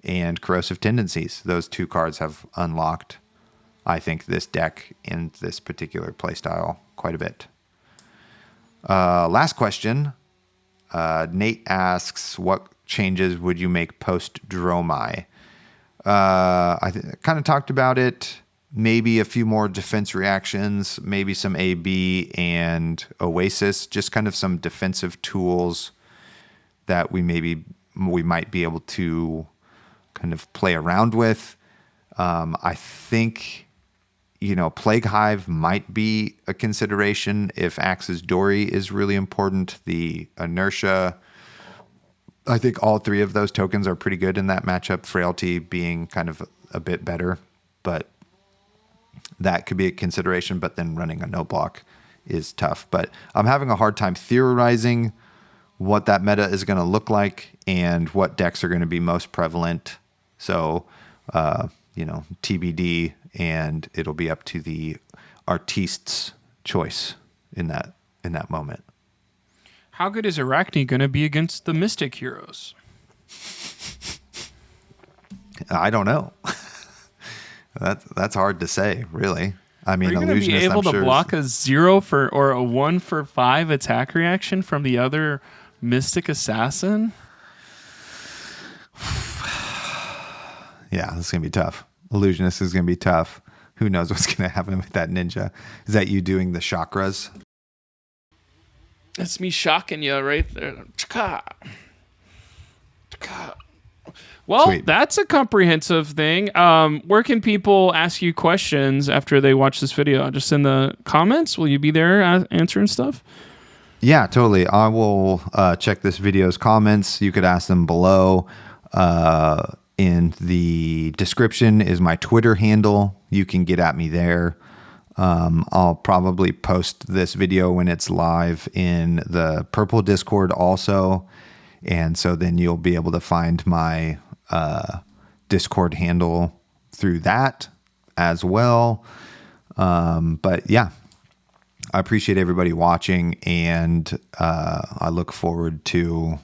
and Corrosive Tendencies. Those 2 cards have unlocked, I think, this deck in this particular playstyle quite a bit. Last question. Nate asks, what changes would you make post-Dromai? I kind of talked about it. Maybe a few more defense reactions, maybe some AB and Oasis, just kind of some defensive tools that we might be able to kind of play around with. I think, Plague Hive might be a consideration if Axe's Dory is really important. The Inertia, I think all 3 of those tokens are pretty good in that matchup. Frailty being kind of a bit better, but that could be a consideration. But then running a no block is tough. But I'm having a hard time theorizing what that meta is going to look like and what decks are going to be most prevalent. So, TBD, and it'll be up to the artiste's choice in that moment. How good is Arachne going to be against the Mystic heroes? I don't know. That's hard to say, really. I mean, are you going to be able to block a 0 for or a 1 for 5 attack reaction from the other Mystic Assassin? Yeah, this is going to be tough. Illusionist is going to be tough. Who knows what's going to happen with that ninja? Is that you doing the chakras? That's me shocking you right there. Well, Sweet. That's a comprehensive thing. Where can people ask you questions after they watch this video? Just in the comments? Will you be there answering stuff? Yeah, totally. I will check this video's comments. You could ask them below. In the description is my Twitter handle. You can get at me there. I'll probably post this video when it's live in the Purple Discord also. And so then you'll be able to find my Discord handle through that as well. But yeah, I appreciate everybody watching, and I look forward to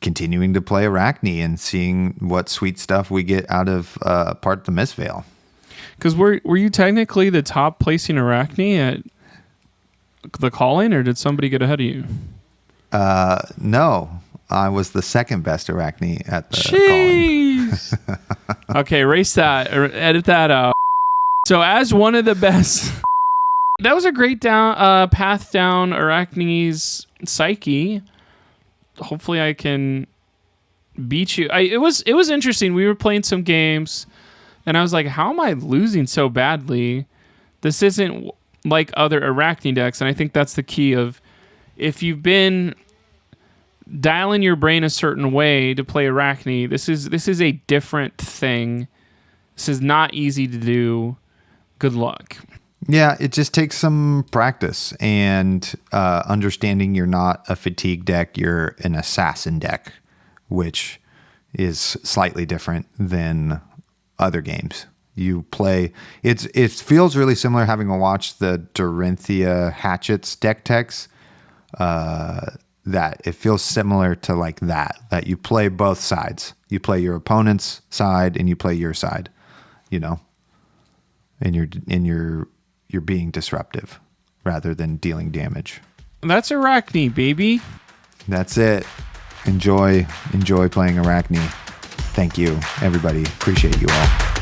continuing to play Arachne and seeing what sweet stuff we get out of Part the Mistveil. Because were you technically the top placing Arachne at the calling, or did somebody get ahead of you? No, I was the second best Arachne at the calling. Okay, erase that or edit that out. So as one of the best, that was a great path down Arachne's psyche. Hopefully I can beat you. It was interesting. We were playing some games and I was like, how am I losing so badly? This isn't like other Arachne decks. And I think that's the key of if you've been dialing your brain a certain way to play Arachne, this is a different thing. This is not easy to do. Good luck. Yeah, it just takes some practice and understanding you're not a fatigue deck, you're an assassin deck, which is slightly different than other games. You play, it feels really similar having watched the Dorinthia Hatchets deck techs. That it feels similar to like that you play both sides. You play your opponent's side and you play your side, you know, and you're being disruptive rather than dealing damage. That's Arachne, baby. That's it. Enjoy playing Arachne. Thank you, everybody. Appreciate you all.